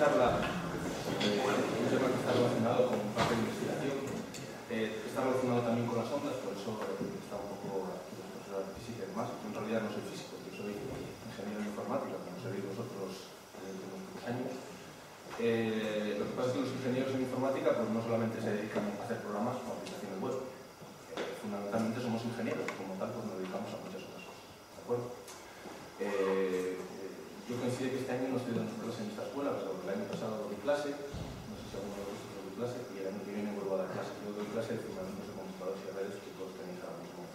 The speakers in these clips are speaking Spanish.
charla, un tema que está relacionado con parte de investigación, está relacionado también con las ondas, por eso está un poco aquí la profesora de física y demás. En realidad no soy físico, yo soy ingeniero en informática, como seréis vosotros en los últimos años. Lo que pasa es que los ingenieros en informática pues no solamente se dedican a hacer programas o aplicaciones web, fundamentalmente somos ingenieros, como tal pues nos dedicamos a muchas otras cosas, ¿de acuerdo? Yo coincido que este año no estoy dando clase en esta escuela, pero el año pasado doy clase, no sé si alguno de vosotros doy clase, y el año que viene vuelvo a dar clase. Yo doy clase de fundamentos de computadores y redes que todos tenéis ahora mismo.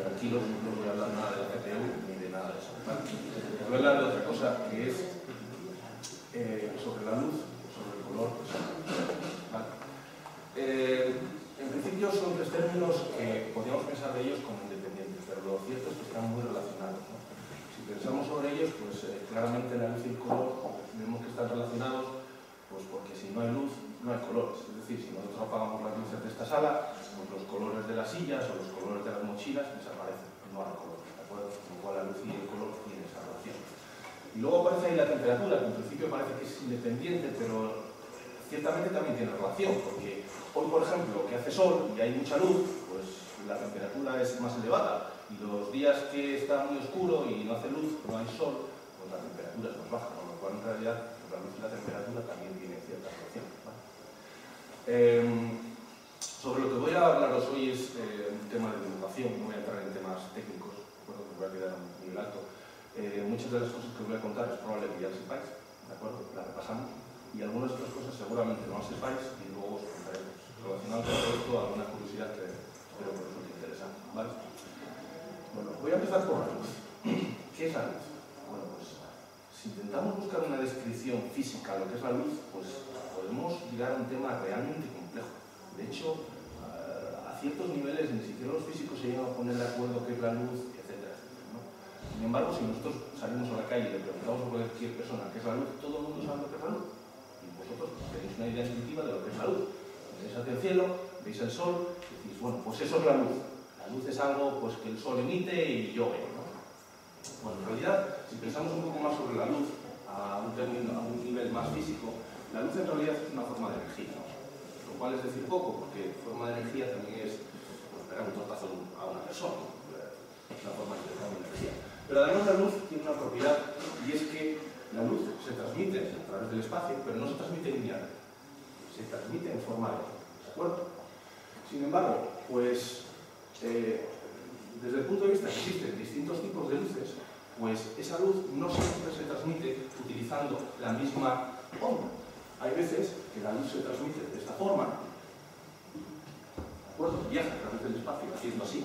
Tranquilos, no voy a hablar nada de la CPU ni de nada de eso, ¿vale? Voy a hablar de otra cosa que es sobre la luz, sobre el color, pues, ¿vale? En principio son tres términos que podríamos pensar de ellos como independientes, pero lo cierto es que están muy relacionados, ¿no? Si pensamos sobre ellos, pues claramente la luz y el color vemos que están relacionados, pues porque si no hay luz, no hay colores. Es decir, si nosotros apagamos las luces de esta sala, pues los colores de las sillas o los colores de las mochilas desaparecen, no hay color, ¿de acuerdo? Con lo cual la luz y el color tienen esa relación. Y luego aparece ahí la temperatura, que en principio parece que es independiente, pero ciertamente también tiene relación, porque hoy, por ejemplo, que hace sol y hay mucha luz, pues la temperatura es más elevada, y los días que está muy oscuro y no hace luz, no hay sol, pues la temperatura es más baja, con lo cual en realidad la luz y la temperatura también tienen cierta relación, ¿vale? Sobre lo que voy a hablaros hoy es un tema de divulgación, no voy a entrar en temas técnicos, ¿de acuerdo? Que voy a quedar a un nivel alto. Muchas de las cosas que os voy a contar es probable que ya sepáis, ¿de acuerdo? Las repasamos, y algunas otras cosas seguramente no las sepáis y luego os contaremos. Relacionado con todo esto, alguna curiosidad que espero que os resulte interesante, ¿vale? Bueno, voy a empezar por la luz. ¿Qué es la luz? Bueno, pues si intentamos buscar una descripción física de lo que es la luz, pues podemos llegar a un tema realmente complejo. De hecho, a ciertos niveles ni siquiera los físicos se llegan a poner de acuerdo qué es la luz, etcétera, etcétera, ¿no? Sin embargo, si nosotros salimos a la calle y le preguntamos a cualquier persona qué es la luz, todo el mundo sabe lo que es la luz. Y vosotros tenéis una idea intuitiva de lo que es la luz. Veis hacia el cielo, veis el sol, y decís, bueno, pues eso es la luz. La luz es algo pues, que el sol emite y yo veo, ¿no? Bueno, en realidad, si pensamos un poco más sobre la luz, a un nivel más físico, la luz en realidad es una forma de energía, ¿no? Lo cual es decir poco, porque forma de energía también es pues, pegar un tortazo a una persona, ¿no? Es una forma de energía. Pero además la luz tiene una propiedad, y es que la luz se transmite a través del espacio, pero no se transmite linealmente, se transmite en forma de onda, ¿de acuerdo? Sin embargo, pues desde el punto de vista que existen distintos tipos de luces, pues esa luz no siempre se transmite utilizando la misma onda. Hay veces que la luz se transmite de esta forma, ¿de acuerdo? Viaja a través del espacio haciendo así.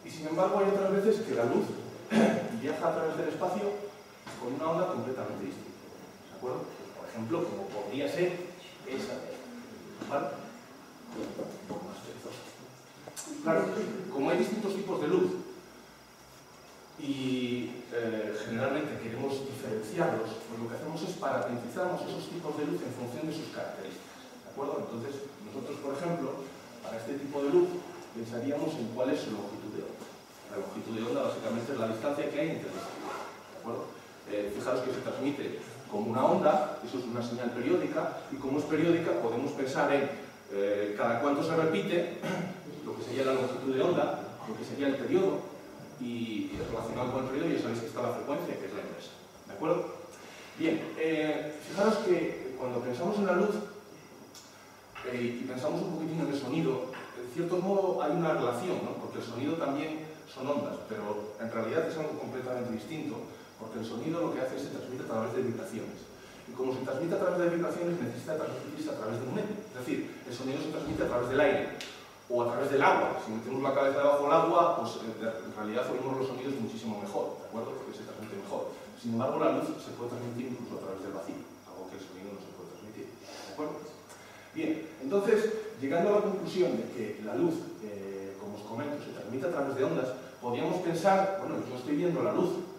Y sin embargo hay otras veces que la luz viaja a través del espacio con una onda completamente distinta, ¿de acuerdo? Pues, por ejemplo, como podría ser esa de ahí, ¿vale? Un poco más perezosa. Claro, como hay distintos tipos de luz y generalmente queremos diferenciarlos, pues lo que hacemos es parametrizamos esos tipos de luz en función de sus características, ¿de acuerdo? Entonces, nosotros, por ejemplo, para este tipo de luz pensaríamos en cuál es su longitud de onda. La longitud de onda básicamente es la distancia que hay entre las luces, ¿de acuerdo? Fijaros que se transmite como una onda, eso es una señal periódica, y como es periódica podemos pensar en cada cuánto se repite, lo que sería la longitud de onda, lo que sería el periodo, y relacionado con el periodo ya sabéis que está la frecuencia, que es la inversa, ¿de acuerdo? Bien, fijaros que cuando pensamos en la luz y pensamos un poquitín en el sonido, en cierto modo hay una relación, ¿no? Porque el sonido también son ondas, pero en realidad es algo completamente distinto, porque el sonido lo que hace es se transmite a través de vibraciones. Y como se transmite a través de vibraciones, necesita transmitirse a través de un medio. Es decir, el sonido se transmite a través del aire o a través del agua. Si metemos la cabeza debajo del agua, pues en realidad oímos los sonidos muchísimo mejor, ¿de acuerdo? Porque se transmite mejor. Sin embargo, la luz se puede transmitir incluso a través del vacío, algo que el sonido no se puede transmitir, ¿de acuerdo? Bien, entonces, llegando a la conclusión de que la luz, como os comento, se transmite a través de ondas, podríamos pensar, bueno, yo estoy viendo la luz,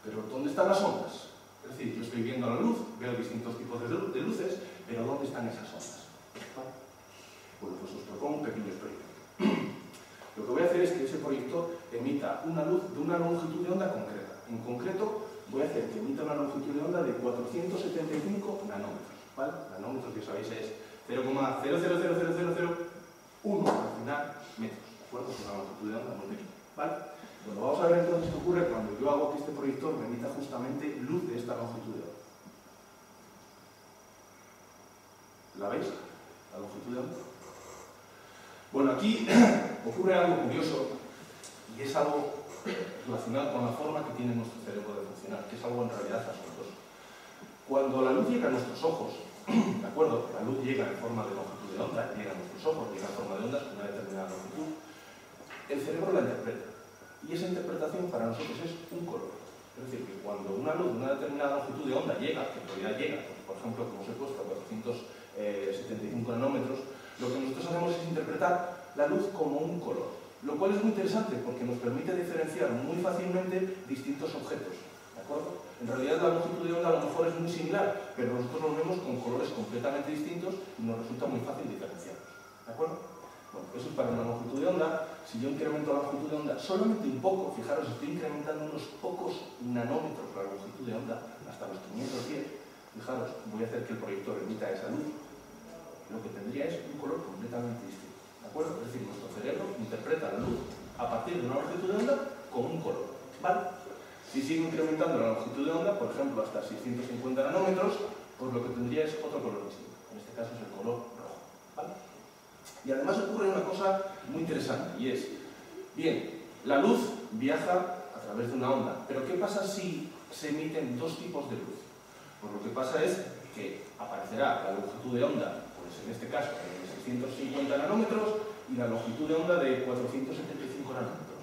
pero ¿dónde están las ondas? Es decir, yo estoy viendo la luz, veo distintos tipos de luces, pero ¿dónde están esas ondas? ¿Vale? Bueno, pues os propongo un pequeño experimento. Lo que voy a hacer es que ese proyector emita una luz de una longitud de onda concreta. En concreto, voy a hacer que emita una longitud de onda de 475 nanómetros, ¿vale? Nanómetros, que sabéis, es 0,0000001 al final metros, ¿de acuerdo? Es una longitud de onda muy pequeña, ¿vale? Bueno, vamos a ver entonces qué ocurre cuando yo hago que este proyector me emita justamente luz de esta longitud de onda. ¿La veis? La longitud de onda. Bueno, aquí ocurre algo curioso y es algo relacionado con la forma que tiene nuestro cerebro de funcionar, que es algo en realidad asombroso. Cuando la luz llega a nuestros ojos, ¿de acuerdo? La luz llega en forma de longitud de onda, llega a nuestros ojos, llega en forma de ondas con una determinada longitud, el cerebro la interpreta. Y esa interpretación para nosotros es un color. Es decir, que cuando una luz de una determinada longitud de onda llega, que en realidad llega, pues, por ejemplo, como os he puesto, a 475 nanómetros, lo que nosotros hacemos es interpretar la luz como un color. Lo cual es muy interesante porque nos permite diferenciar muy fácilmente distintos objetos. ¿De acuerdo? En realidad la longitud de onda a lo mejor es muy similar, pero nosotros nos vemos con colores completamente distintos y nos resulta muy fácil diferenciarlos. ¿De acuerdo? Bueno, eso es para una longitud de onda. Si yo incremento la longitud de onda solamente un poco, fijaros, estoy incrementando unos pocos nanómetros la longitud de onda, hasta los 510, fijaros, voy a hacer que el proyector emita esa luz, lo que tendría es un color completamente distinto. ¿De acuerdo? Es decir, nuestro cerebro interpreta la luz a partir de una longitud de onda con un color. ¿Vale? Si sigo incrementando la longitud de onda, por ejemplo, hasta 650 nanómetros, pues lo que tendría es otro color distinto. En este caso es el color rojo. ¿Vale? Y además ocurre una cosa muy interesante, y es, bien, la luz viaja a través de una onda, pero ¿qué pasa si se emiten dos tipos de luz? Pues lo que pasa es que aparecerá la longitud de onda, pues en este caso de 650 nanómetros, y la longitud de onda de 475 nanómetros.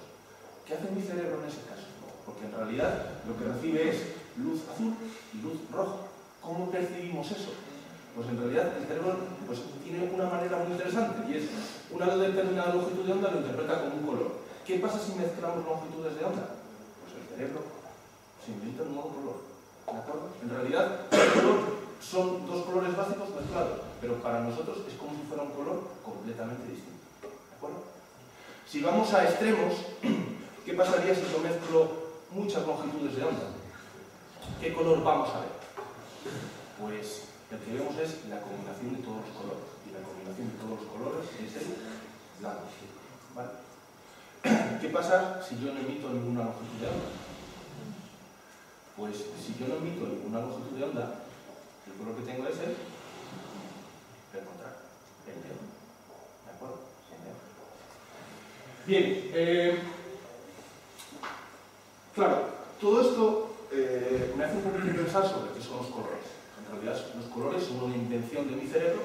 ¿Qué hace mi cerebro en ese caso? Porque en realidad lo que recibe es luz azul y luz roja. ¿Cómo percibimos eso? Pues en realidad el cerebro pues, tiene una manera muy interesante, y es una determinada longitud de onda lo interpreta como un color. ¿Qué pasa si mezclamos longitudes de onda? Pues el cerebro se inventa un nuevo color. ¿De acuerdo? En realidad el color son dos colores básicos mezclados, pero para nosotros es como si fuera un color completamente distinto. ¿De acuerdo? Si vamos a extremos, ¿qué pasaría si yo mezclo muchas longitudes de onda? ¿Qué color vamos a ver? Pues el que vemos es la combinación de todos los colores. Y la combinación de todos los colores es el blanco. ¿Vale? ¿Qué pasa si yo no emito ninguna longitud de onda? Pues si yo no emito ninguna longitud de onda, el color que tengo es el contrario, el negro. ¿De acuerdo? El negro. Bien, claro, todo esto me hace un poquito pensar sobre qué son los colores. En realidad, los colores son una invención de mi cerebro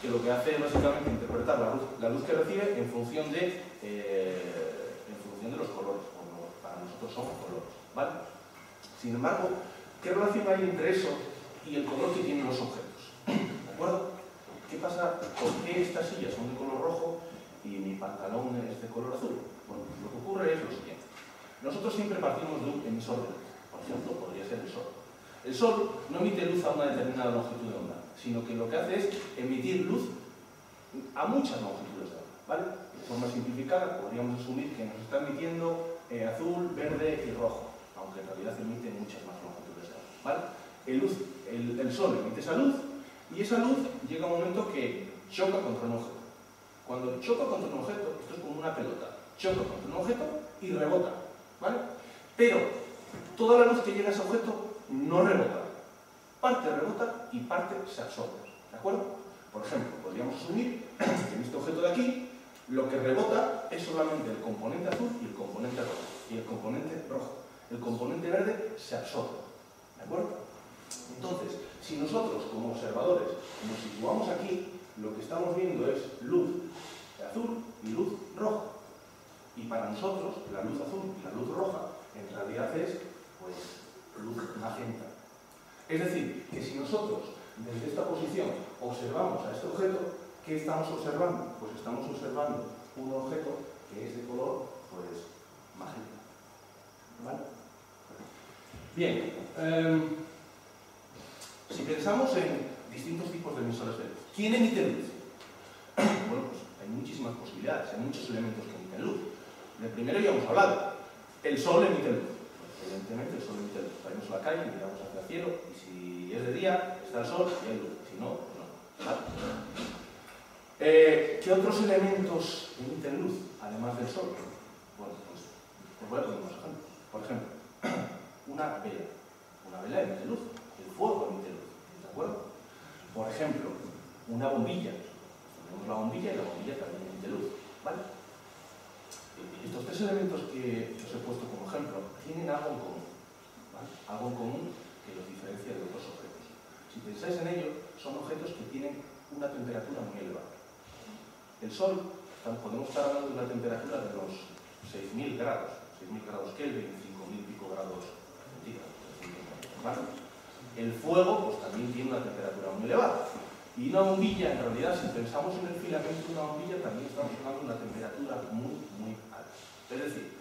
que lo que hace es básicamente interpretar la luz que recibe en función de los colores, como para nosotros son colores. ¿Vale? Sin embargo, ¿qué relación hay entre eso y el color que tienen los objetos? ¿De acuerdo? ¿Qué pasa? ¿Por qué estas sillas son de color rojo y mi pantalón es de color azul? Bueno, lo que ocurre es lo siguiente. Nosotros siempre partimos de un emisor de luz. Por ejemplo, podría ser el Sol. El Sol no emite luz a una determinada longitud de onda, sino que lo que hace es emitir luz a muchas longitudes de onda. ¿Vale? De forma simplificada, podríamos asumir que nos está emitiendo azul, verde y rojo, aunque en realidad emite muchas más longitudes de onda. ¿Vale? El Sol emite esa luz, y esa luz llega a un momento que choca contra un objeto. Cuando choca contra un objeto, esto es como una pelota, choca contra un objeto y rebota. ¿Vale? Pero toda la luz que llega a ese objeto no rebota. Parte rebota y parte se absorbe. ¿De acuerdo? Por ejemplo, podríamos asumir que en este objeto de aquí lo que rebota es solamente el componente azul y el componente rojo. Y el componente rojo. El componente verde se absorbe. ¿De acuerdo? Entonces, si nosotros como observadores nos situamos aquí, lo que estamos viendo es luz azul y luz roja. Y para nosotros, la luz azul y la luz roja en realidad es pues, luz magenta. Es decir, que si nosotros desde esta posición observamos a este objeto, ¿qué estamos observando? Pues estamos observando un objeto que es de color pues, magenta. ¿Vale? Bien, si pensamos en distintos tipos de emisores de luz, ¿quién emite luz? Bueno, pues hay muchísimas posibilidades, hay muchos elementos que emiten luz. Del primero ya hemos hablado, el Sol emite luz, por Evidentemente el sol emite luz. Salimos a la calle, miramos hacia el cielo y si es de día está el sol y hay luz. Si no, pues no. ¿Vale? ¿Qué otros elementos emiten luz, además del sol? Bueno, pues voy a poner unos ejemplos. Por ejemplo, una vela. Una vela emite luz. El fuego emite luz. ¿De acuerdo? Por ejemplo, una bombilla. Tenemos la bombilla y la bombilla también emite luz. ¿Vale? Estos tres elementos que os he puesto como ejemplo tienen algo en común. ¿Vale? Algo en común que los diferencia de otros objetos. Si pensáis en ello, son objetos que tienen una temperatura muy elevada. El Sol, podemos estar hablando de una temperatura de unos 6.000 grados Kelvin, 5.000 y pico grados centígrados. ¿Vale? El fuego pues, también tiene una temperatura muy elevada. Y una bombilla, en realidad, si pensamos en el filamento de una bombilla, también estamos hablando de una temperatura muy, muy alta. Es decir,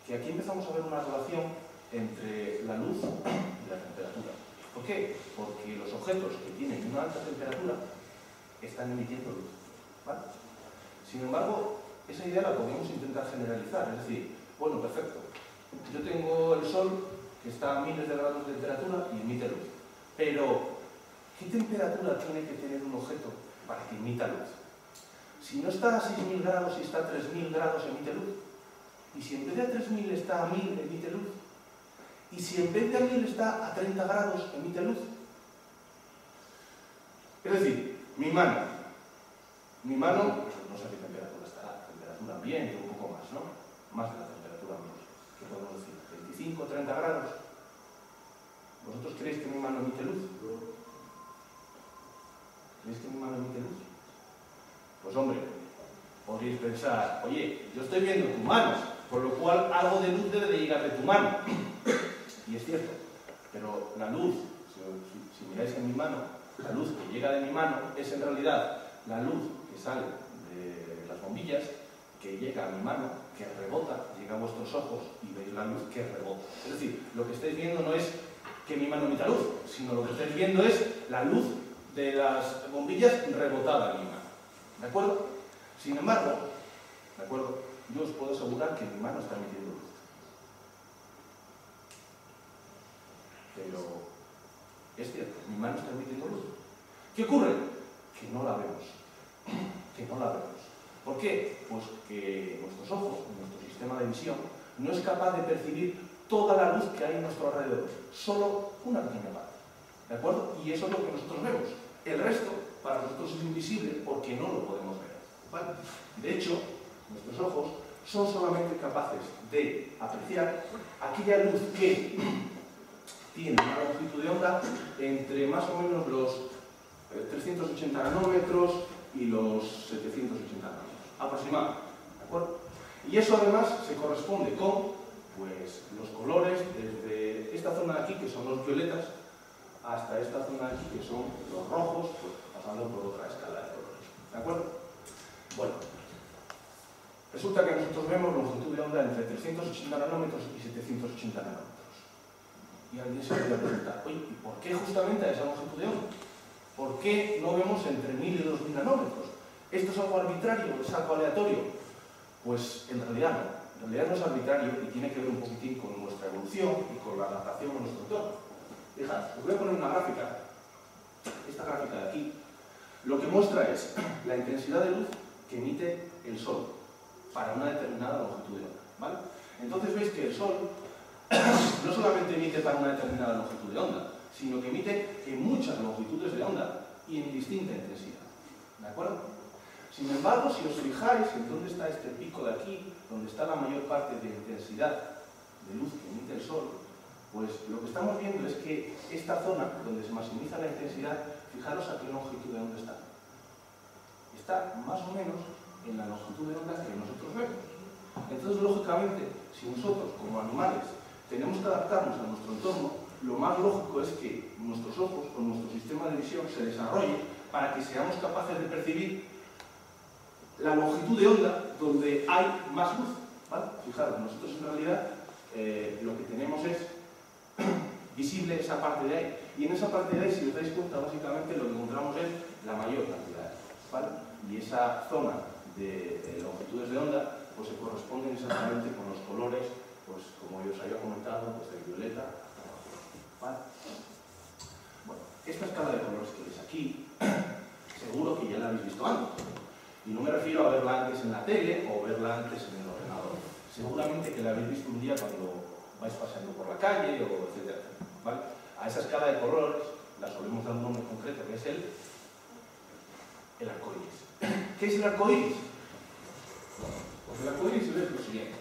que aquí empezamos a ver una relación entre la luz y la temperatura. ¿Por qué? Porque los objetos que tienen una alta temperatura están emitiendo luz. ¿Vale? Sin embargo, esa idea la podemos intentar generalizar. Es decir, bueno, perfecto. Yo tengo el Sol que está a miles de grados de temperatura y emite luz. Pero ¿qué temperatura tiene que tener un objeto para que emita luz? Si no está a 6.000 grados y está a 3.000 grados, emite luz. Y si en vez de a 3.000 está a 1.000, emite luz. Y si en vez de a 1.000 está a 30 grados, emite luz. Es decir, mi mano, no sé a qué temperatura estará, temperatura ambiente, un poco más, ¿no? Más de la temperatura ambiente. ¿Qué podemos decir? 25, 30 grados. ¿Vosotros creéis que mi mano emite luz? ¿Creéis que mi mano emite luz? Pues hombre, podríais pensar, oye, yo estoy viendo tu mano, por lo cual algo de luz debe de llegar de tu mano. Y es cierto, pero la luz, si miráis en mi mano, la luz que llega de mi mano es en realidad la luz que sale de las bombillas, que llega a mi mano, que rebota, llega a vuestros ojos y veis la luz que rebota. Es decir, lo que estáis viendo no es que mi mano emita luz, sino lo que estáis viendo es la luz de las bombillas rebotada en mi mano. ¿De acuerdo? Sin embargo, ¿de acuerdo? Yo os puedo asegurar que mi mano está emitiendo luz. Pero es cierto, mi mano está emitiendo luz. ¿Qué ocurre? Que no la vemos. Que no la vemos. ¿Por qué? Pues que nuestros ojos, nuestro sistema de visión, no es capaz de percibir toda la luz que hay en nuestro alrededor. Solo una pequeña parte. ¿De acuerdo? Y eso es lo que nosotros vemos. El resto, para nosotros es invisible porque no lo podemos ver. ¿Vale? De hecho, nuestros ojos son solamente capaces de apreciar aquella luz que tiene una longitud de onda entre más o menos los 380 nanómetros y los 780 nanómetros, aproximadamente. ¿De acuerdo? Y eso además se corresponde con pues, los colores desde esta zona de aquí, que son los violetas, hasta esta zona de aquí, que son los rojos, pues, pasando por otra escala de colores. ¿De acuerdo? Bueno, resulta que nosotros vemos longitud de onda entre 380 nanómetros y 780 nanómetros. Y alguien se podría preguntar, oye, ¿y por qué justamente a esa longitud de onda? ¿Por qué no vemos entre 1.000 y 2.000 nanómetros? ¿Esto es algo arbitrario? ¿Es algo aleatorio? Pues en realidad no. En realidad no es arbitrario y tiene que ver un poquitín con nuestra evolución y con la adaptación a nuestro entorno. Fijad, os voy a poner una gráfica. Esta gráfica de aquí lo que muestra es la intensidad de luz que emite el Sol para una determinada longitud de onda. ¿Vale? Entonces veis que el Sol no solamente emite para una determinada longitud de onda, sino que emite en muchas longitudes de onda y en distinta intensidad. ¿De acuerdo? Sin embargo, si os fijáis en dónde está este pico de aquí, donde está la mayor parte de intensidad de luz que emite el Sol, pues lo que estamos viendo es que esta zona, donde se maximiza la intensidad, fijaros a qué longitud de onda está. Está más o menos en la longitud de onda que nosotros vemos. Entonces, lógicamente, si nosotros, como animales, tenemos que adaptarnos a nuestro entorno, lo más lógico es que nuestros ojos o nuestro sistema de visión se desarrolle para que seamos capaces de percibir la longitud de onda donde hay más luz. ¿Vale? Fijaros, nosotros en realidad lo que tenemos es visible esa parte de ahí. Y en esa parte de ahí, si os dais cuenta, básicamente lo que encontramos es la mayor cantidad de luz. ¿Vale? Y esa zona de longitudes de onda pues se corresponden exactamente con los colores pues como yo os había comentado, pues del violeta hasta abajo, ¿vale? Bueno, esta escala de colores que veis aquí, seguro que ya la habéis visto antes. Y no me refiero a verla antes en la tele o verla antes en el ordenador. Seguramente que la habéis visto un día cuando vais paseando por la calle, o etcétera, ¿vale? A esa escala de colores la solemos dar un nombre concreto, que es el arcoíris. ¿Qué es el arcoíris? Pues el arcoíris es lo siguiente.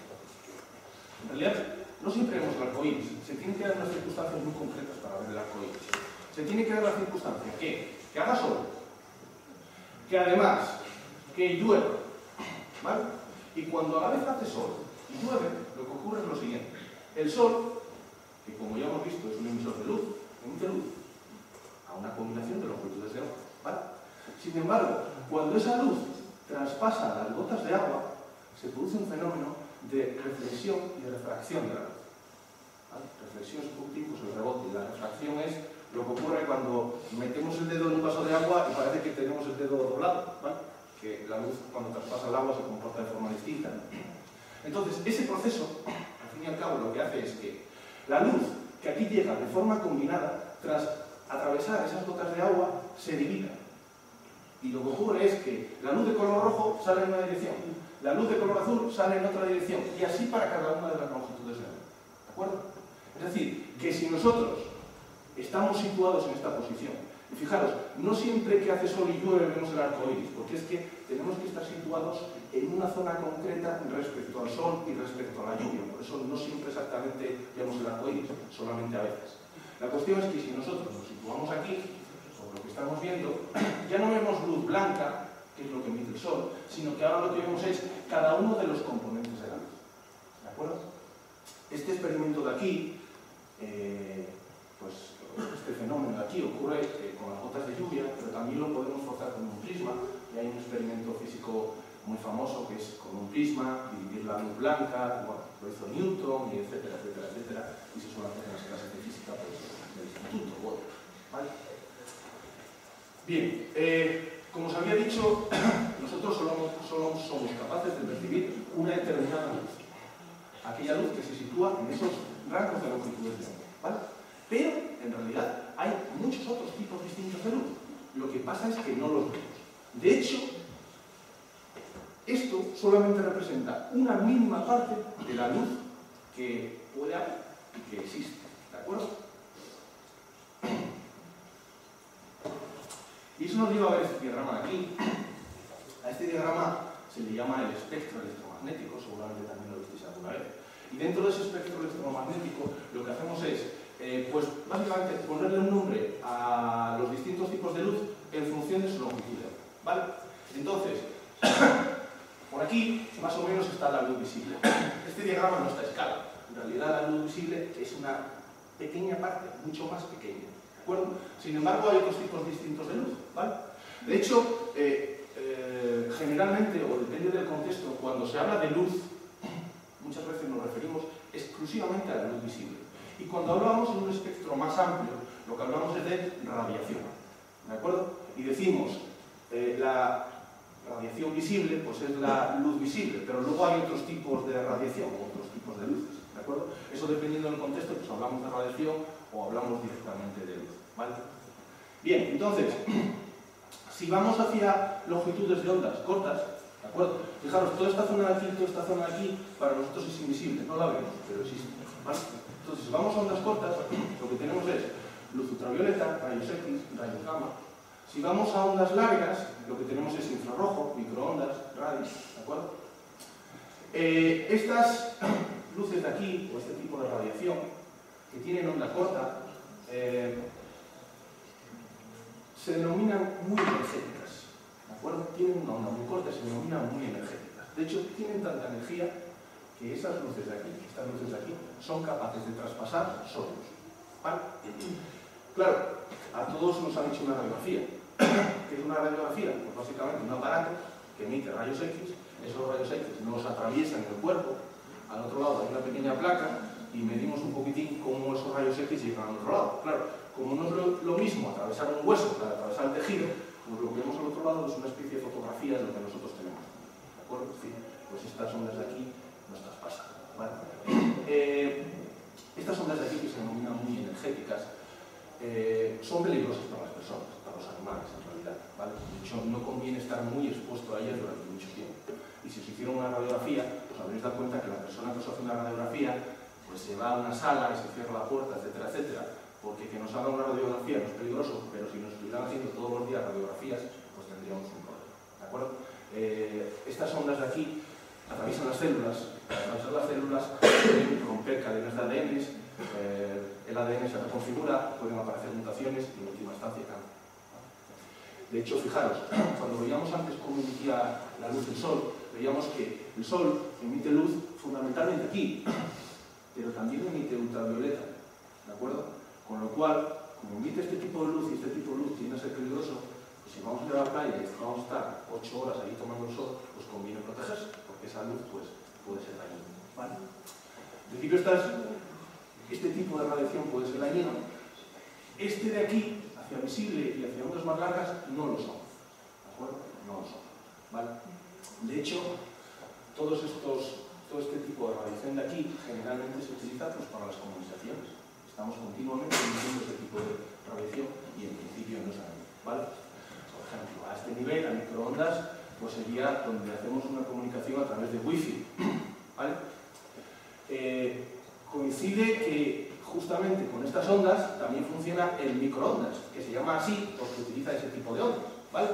En realidad, no siempre vemos el arcoíris. Se tienen que dar unas circunstancias muy concretas para ver el arcoíris. Se tiene que dar la circunstancia que haga sol, que además que llueva, ¿vale? Y cuando a la vez hace sol y llueve, lo que ocurre es lo siguiente. El sol, que como ya hemos visto es un emisor de luz, emite luz a una combinación de longitudes de onda, ¿vale? Sin embargo, cuando esa luz traspasa las gotas de agua, se produce un fenómeno de reflexión y de refracción de la luz, ¿vale? Reflexión es un tipo, es el rebote, y la refracción es lo que ocurre cuando metemos el dedo en un vaso de agua y parece que tenemos el dedo doblado, ¿vale? Que la luz cuando traspasa el agua se comporta de forma distinta, ¿no? Entonces, ese proceso, al fin y al cabo, lo que hace es que la luz que aquí llega de forma combinada, tras atravesar esas gotas de agua, se divida. Y lo que ocurre es que la luz de color rojo sale en una dirección, la luz de color azul sale en otra dirección, y así para cada una de las longitudes de la luz. ¿De acuerdo? Es decir, que si nosotros estamos situados en esta posición, y fijaros, no siempre que hace sol y llueve vemos el arco iris, porque es que tenemos que estar situados en una zona concreta respecto al sol y respecto a la lluvia, por eso no siempre exactamente vemos el arco iris, solamente a veces. La cuestión es que si nosotros nos situamos aquí, sobre lo que estamos viendo, ya no vemos luz blanca, que es lo que emite el sol, sino que ahora lo que vemos es cada uno de los componentes de la luz. ¿De acuerdo? Este experimento de aquí, pues este fenómeno de aquí ocurre con las gotas de lluvia, pero también lo podemos forzar con un prisma, y hay un experimento físico muy famoso que es con un prisma, dividir la luz blanca, bueno, lo hizo Newton, y etcétera, etcétera, etcétera, y se suele hacer en las clases de física pues, del instituto, bueno, ¿vale? Bien, como os había dicho, nosotros solo somos capaces de percibir una determinada luz, aquella luz que se sitúa en esos rangos de longitudes de onda, ¿vale? Pero, en realidad, hay muchos otros tipos distintos de luz. Lo que pasa es que no los vemos. De hecho, esto solamente representa una mínima parte de la luz que puede haber y que existe. ¿De acuerdo? Y eso nos lleva a ver este diagrama de aquí. A este diagrama se le llama el espectro electromagnético, seguramente también lo visteis alguna vez. Y dentro de ese espectro electromagnético, lo que hacemos es pues básicamente ponerle un nombre a los distintos tipos de luz en función de su longitud, ¿vale? Entonces, por aquí más o menos está la luz visible. Este diagrama no está a escala. En realidad la luz visible es una pequeña parte, mucho más pequeña, ¿de acuerdo? Sin embargo, hay otros tipos distintos de luz, ¿vale? De hecho, generalmente, o depende del contexto, cuando se habla de luz, muchas veces nos referimos exclusivamente a la luz visible. Y cuando hablamos en un espectro más amplio, lo que hablamos es de radiación, ¿de acuerdo? Y decimos, la radiación visible, pues es la luz visible, pero luego hay otros tipos de radiación, otros tipos de luces, ¿de acuerdo? Eso dependiendo del contexto, pues hablamos de radiación o hablamos directamente de luz, ¿vale? Bien, entonces, si vamos hacia longitudes de ondas cortas, ¿de acuerdo? Fijaros, toda esta zona de aquí, toda esta zona de aquí, para nosotros es invisible, no la vemos, pero existe, ¿vale? Entonces, si vamos a ondas cortas, lo que tenemos es luz ultravioleta, rayos X, rayos gamma. Si vamos a ondas largas, lo que tenemos es infrarrojo, microondas, radios, ¿de acuerdo? Estas luces de aquí, o este tipo de radiación, que tienen onda corta, se denominan muy energéticas, ¿de acuerdo? Tienen una onda muy corta y se denominan muy energéticas. De hecho, tienen tanta energía que esas luces de aquí, estas luces de aquí, son capaces de traspasar sólidos, ¿vale? Claro, a todos nos han hecho una radiografía. ¿Qué es una radiografía? Pues básicamente un aparato que emite rayos X, esos rayos X nos atraviesan el cuerpo, al otro lado hay una pequeña placa y medimos un poquitín cómo esos rayos X llegan al otro lado. Claro, como no es lo mismo atravesar un hueso que atravesar el tejido, pues lo que vemos al otro lado es una especie de fotografía de lo que nosotros tenemos, ¿de acuerdo? Sí, pues estas ondas de aquí nos traspasan, ¿vale? energéticas, son peligrosas para las personas, para los animales en realidad, ¿vale? De hecho, no conviene estar muy expuesto a ellas durante mucho tiempo. Y si os hicieron una radiografía, os habréis dado cuenta que la persona que os hace una radiografía pues se va a una sala y se cierra la puerta, etcétera, etcétera, porque que nos hagan una radiografía no es peligroso, pero si nos estuvieran haciendo todos los días radiografías, pues tendríamos un problema, ¿de acuerdo? Estas ondas de aquí atraviesan las células, pueden romper cadenas de ADN, el ADN se reconfigura, pueden aparecer mutaciones y en última instancia cáncer. De hecho, fijaros, cuando veíamos antes cómo emitía la luz del Sol, veíamos que el Sol emite luz fundamentalmente aquí, pero también emite ultravioleta, ¿de acuerdo? Con lo cual, como emite este tipo de luz y este tipo de luz tiende a ser peligroso, pues si vamos a ir a la playa y vamos a estar 8 horas ahí tomando el sol, pues conviene protegerse, porque esa luz pues, puede ser dañina, ¿vale? En principio este tipo de radiación puede ser dañino. Este de aquí, hacia visible y hacia ondas más largas, no lo son, ¿de acuerdo? No lo son, ¿vale? De hecho, todo este tipo de radiación de aquí generalmente se utiliza pues, para las comunicaciones. Estamos continuamente emitiendo este tipo de radiación y en principio no es dañino, ¿vale? Por ejemplo, a este nivel, a microondas, pues sería donde hacemos una comunicación a través de Wi-Fi, ¿vale? Coincide que justamente con estas ondas también funciona el microondas, que se llama así porque utiliza ese tipo de ondas, ¿vale?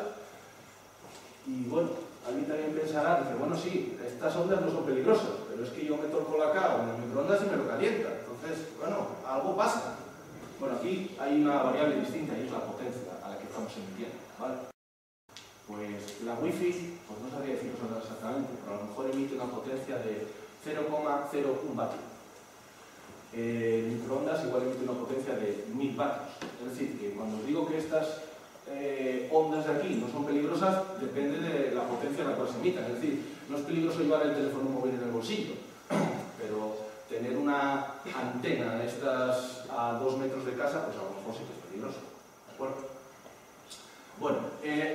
Y bueno, alguien también pensará, dice, bueno, sí, estas ondas no son peligrosas, pero es que yo meto el colacao en el microondas y me lo calienta. Entonces, bueno, algo pasa. Bueno, aquí hay una variable distinta y es la potencia a la que estamos emitiendo, ¿vale? Pues la Wi-Fi, pues no sabría deciros exactamente, pero a lo mejor emite una potencia de 0,01 vatios. El microondas igual emite una potencia de 1000 vatios. Es decir, que cuando os digo que estas ondas de aquí no son peligrosas, depende de la potencia en la cual se emitan. Es decir, no es peligroso llevar el teléfono móvil en el bolsillo, pero tener una antena de estas a 2 metros de casa, pues a lo mejor sí que es peligroso. ¿De acuerdo? Bueno,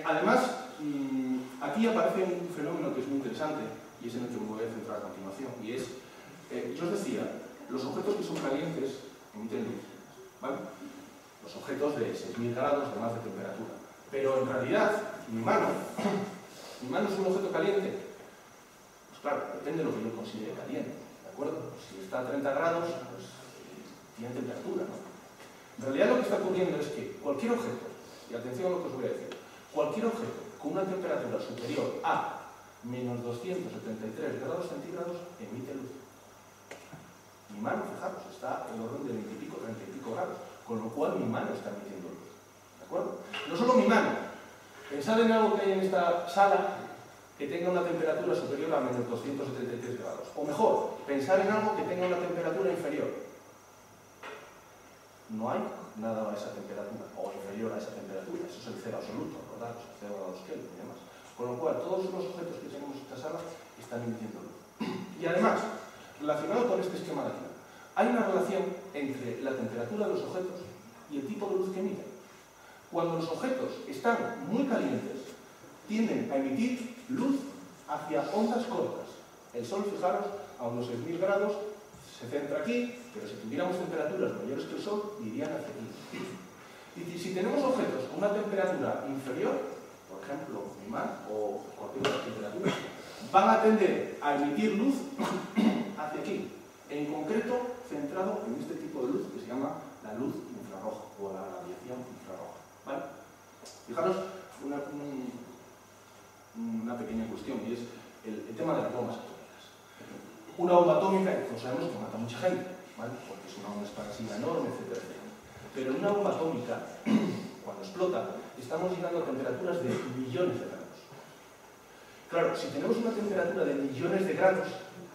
además, aquí aparece un fenómeno que es muy interesante y es en el que me voy a centrar a continuación. Y es, yo os decía, los objetos que son calientes emiten luz, ¿vale? Los objetos de 6000 grados de más de temperatura. Pero en realidad, mi mano es un objeto caliente. Pues claro, depende de lo que yo considere caliente, ¿de acuerdo? Si está a 30 grados, pues tiene temperatura, ¿no? En realidad lo que está ocurriendo es que cualquier objeto, y atención a lo que os voy a decir, cualquier objeto con una temperatura superior a menos 273 grados centígrados emite luz. Mi mano, fijaros, está en orden de 20 y pico, 30 y pico grados, con lo cual mi mano está emitiendo luz. ¿De acuerdo? No solo mi mano. Pensad en algo que hay en esta sala que tenga una temperatura superior a menos 273 grados. O mejor, pensar en algo que tenga una temperatura inferior. No hay nada a esa temperatura, o inferior a esa temperatura. Eso es el cero absoluto, ¿verdad? 0 grados Kelvin y demás. Con lo cual, todos los objetos que tenemos en esta sala están emitiendo luz. Y además, relacionado con este esquema de aquí, hay una relación entre la temperatura de los objetos y el tipo de luz que emiten. Cuando los objetos están muy calientes, tienden a emitir luz hacia ondas cortas. El Sol, fijaros, a unos 6000 grados, se centra aquí, pero si tuviéramos temperaturas mayores que el Sol, irían hacia aquí. Y si tenemos objetos con una temperatura inferior, por ejemplo, mi mar o cualquier otra temperatura, van a tender a emitir luz hacia aquí, en concreto centrado en este tipo de luz que se llama la luz infrarroja o la radiación infrarroja, ¿vale? Fijaros una pequeña cuestión y es el tema de las bombas atómicas. Una bomba atómica, todos sabemos que mata a mucha gente, ¿vale? Porque es una onda expansiva enorme, etcétera, etcétera. Pero en una bomba atómica, cuando explota, estamos llegando a temperaturas de millones de grados. Claro, si tenemos una temperatura de millones de grados,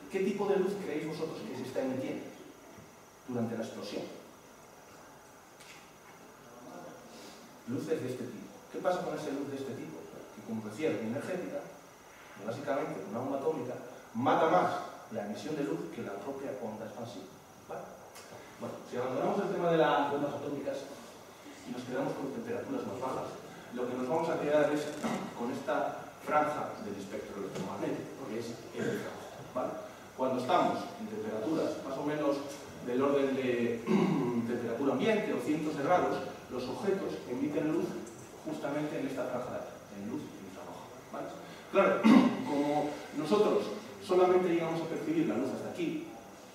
¿qué tipo de luz creéis vosotros que se está emitiendo durante la explosión? Luces de este tipo. ¿Qué pasa con esa luz de este tipo? Que, como decía, es energética, y básicamente una bomba atómica mata más la emisión de luz que la propia onda expansiva, ¿vale? Bueno, si abandonamos el tema de las bombas atómicas y nos quedamos con temperaturas más bajas, lo que nos vamos a quedar es con esta franja del espectro electromagnético, que es el infrarrojo, ¿vale? Cuando estamos en temperaturas más o menos del orden de temperatura ambiente o cientos de grados, los objetos emiten luz justamente en esta franja, en luz infrarroja, ¿vale? Claro, como nosotros solamente llegamos a percibir la luz hasta aquí,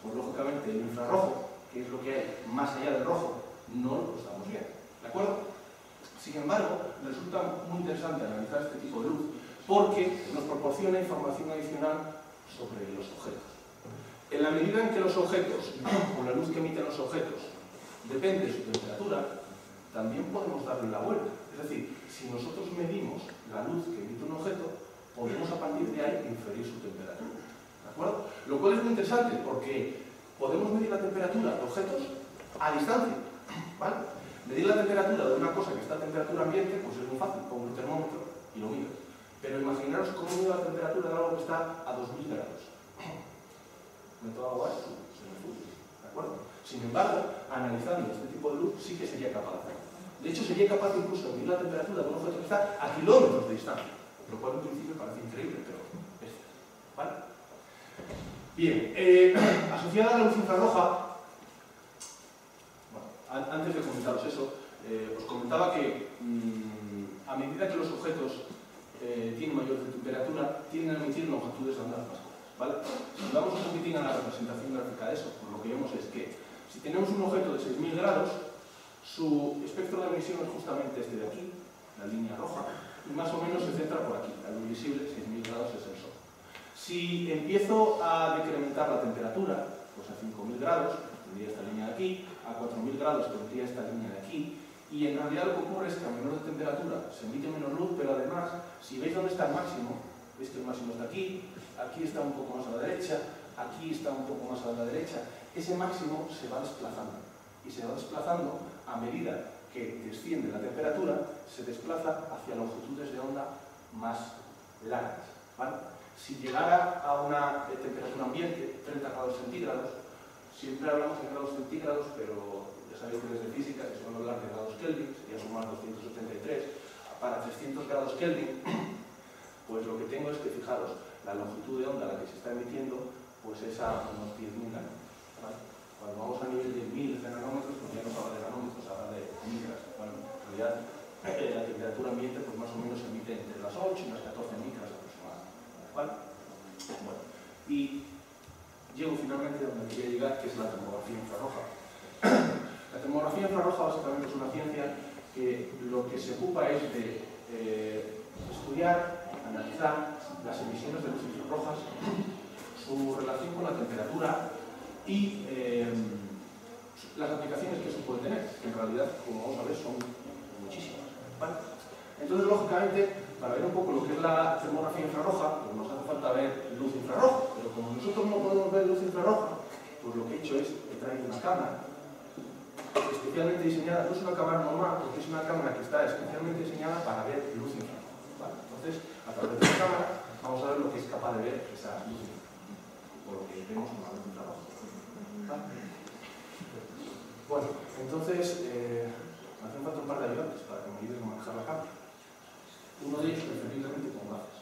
pues lógicamente el infrarrojo, que es lo que hay más allá del rojo, no lo estamos viendo, ¿de acuerdo? Sin embargo, resulta muy interesante analizar este tipo de luz porque nos proporciona información adicional sobre los objetos. En la medida en que los objetos, o la luz que emiten los objetos, depende de su temperatura, también podemos darle la vuelta. Es decir, si nosotros medimos la luz que emite un objeto, podemos a partir de ahí inferir su temperatura. ¿De acuerdo? Lo cual es muy interesante porque podemos medir la temperatura de objetos a distancia, ¿vale? Medir la temperatura de una cosa que está a temperatura ambiente, pues es muy fácil, pongo un termómetro y lo mido. Pero imaginaros cómo mido la temperatura de algo que está a 2000 grados. ¿Meto agua? Se me funde, ¿de acuerdo? Sin embargo, analizando este tipo de luz sí que sería capaz de hacerlo. De hecho, sería capaz incluso de medir la temperatura de un objeto que está a kilómetros de distancia, lo cual en principio parece increíble, pero es cierto, ¿vale? Bien, asociada a la luz infrarroja, bueno, antes de comentaros eso, os comentaba que a medida que los objetos tienen mayor temperatura, tienden a emitir longitudes de ondas más cortas, ¿vale? Si damos un poquitín a la representación gráfica de eso, pues lo que vemos es que si tenemos un objeto de 6000 grados, su espectro de emisión es justamente este de aquí, la línea roja, y más o menos se centra por aquí, la luz visible, 6000 grados es el Sol. Si empiezo a decrementar la temperatura, pues a 5000 grados, tendría esta línea de aquí, a 4000 grados tendría esta línea de aquí, y en realidad lo que ocurre es que a menor de temperatura se emite menos luz, pero además, si veis dónde está el máximo, veis que el máximo está aquí, aquí está un poco más a la derecha, aquí está un poco más a la derecha, ese máximo se va desplazando, y se va desplazando a medida que desciende la temperatura, se desplaza hacia longitudes de onda más largas, ¿vale? Si llegara a una temperatura ambiente, 30 grados centígrados, siempre hablamos de grados centígrados, pero ya sabéis que desde física se suele hablar de grados Kelvin, sería sumar 273, para 300 grados Kelvin, pues lo que tengo es que, fijaros, la longitud de onda a la que se está emitiendo, pues es a unos 10.000 nanómetros, ¿vale? Cuando vamos a nivel de 1000 nanómetros, pues ya no se habla de nanómetros, se habla de micras. Bueno, en realidad, la temperatura ambiente, pues más o menos se emite entre las 8 y las 14 micras aproximadamente, ¿vale? Bueno, y llego finalmente a donde quería llegar, que es la termografía infrarroja. La termografía infrarroja básicamente es una ciencia que lo que se ocupa es de estudiar, analizar las emisiones de luz infrarrojas, su relación con la temperatura y las aplicaciones que eso puede tener, que en realidad, como vamos a ver, son muchísimas, ¿vale? Entonces, lógicamente, para ver un poco lo que es la termografía infrarroja, pues nos hace falta ver luz infrarroja, pero como nosotros no podemos ver luz infrarroja, pues lo que he hecho es he traído una cámara especialmente diseñada, no es una cámara normal, porque es una cámara que está especialmente diseñada para ver luz infrarroja, ¿vale? Entonces, a través de la cámara vamos a ver lo que es capaz de ver esa luz infrarroja, o lo que vemos con la luz infrarroja, ¿vale? Bueno, entonces, me hacen falta un par de ayudantes para que me ayuden a manejar la cámara. Uno de ellos preferiblemente con gafas.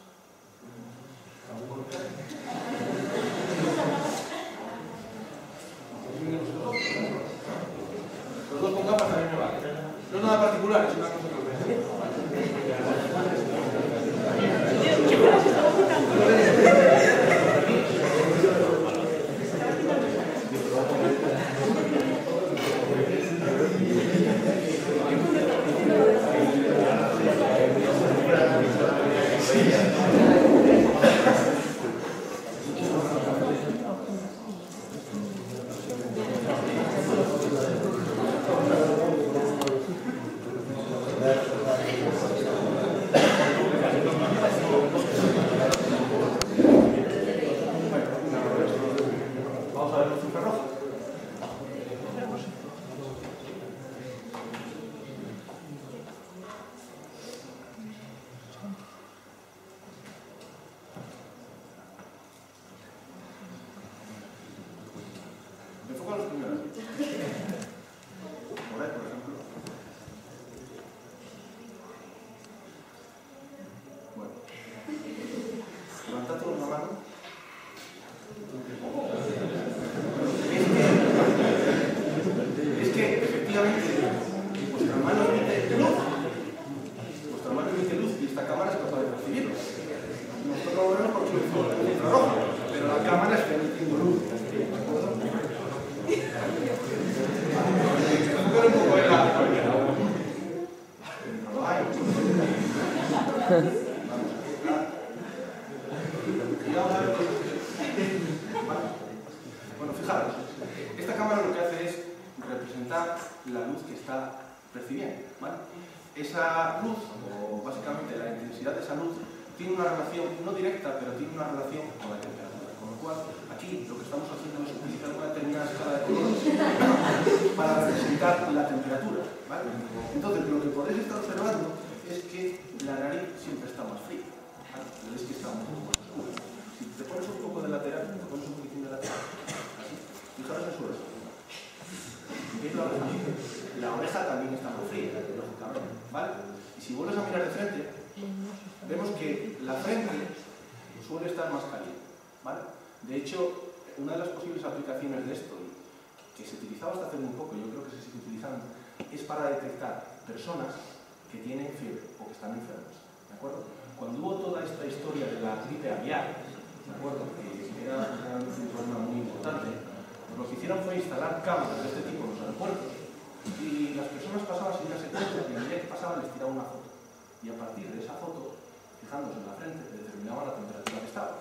Los dos con gafas también me valen. No es nada particular, es una cosa que os esta cámara lo que hace es representar la luz que está percibiendo, ¿vale? Esa luz, o básicamente la intensidad de esa luz, tiene una relación, no directa, pero tiene una relación con la temperatura. Con lo cual, aquí lo que estamos haciendo es utilizar una determinada escala de colores para representar la temperatura, ¿vale? Entonces, lo que podéis estar observando es que la nariz siempre está más fría, ¿vale? Veis que está un poco más oscura. Si te pones un poco de lateral, te pones un poquitín de lateral, así, fijaros en su oreja. ¿Veis la oreja? La oreja también está muy fría, lógicamente, ¿vale? Y si vuelves a mirar de frente, vemos que la frente suele estar más caliente, ¿vale? De hecho, una de las posibles aplicaciones de esto, que se utilizaba hasta hace muy poco, yo creo que se sigue utilizando, es para detectar personas que tienen fiebre o que están enfermas, ¿de acuerdo? Cuando hubo toda esta historia de la gripe aviar, ¿de acuerdo? Que era realmente un problema muy importante, lo que hicieron fue instalar cámaras de este tipo en los aeropuertos y las personas pasaban sin darse cuenta y a medida que pasaban les tiraban una foto. Y a partir de esa foto, fijándose en la frente, determinaban la temperatura que estaba.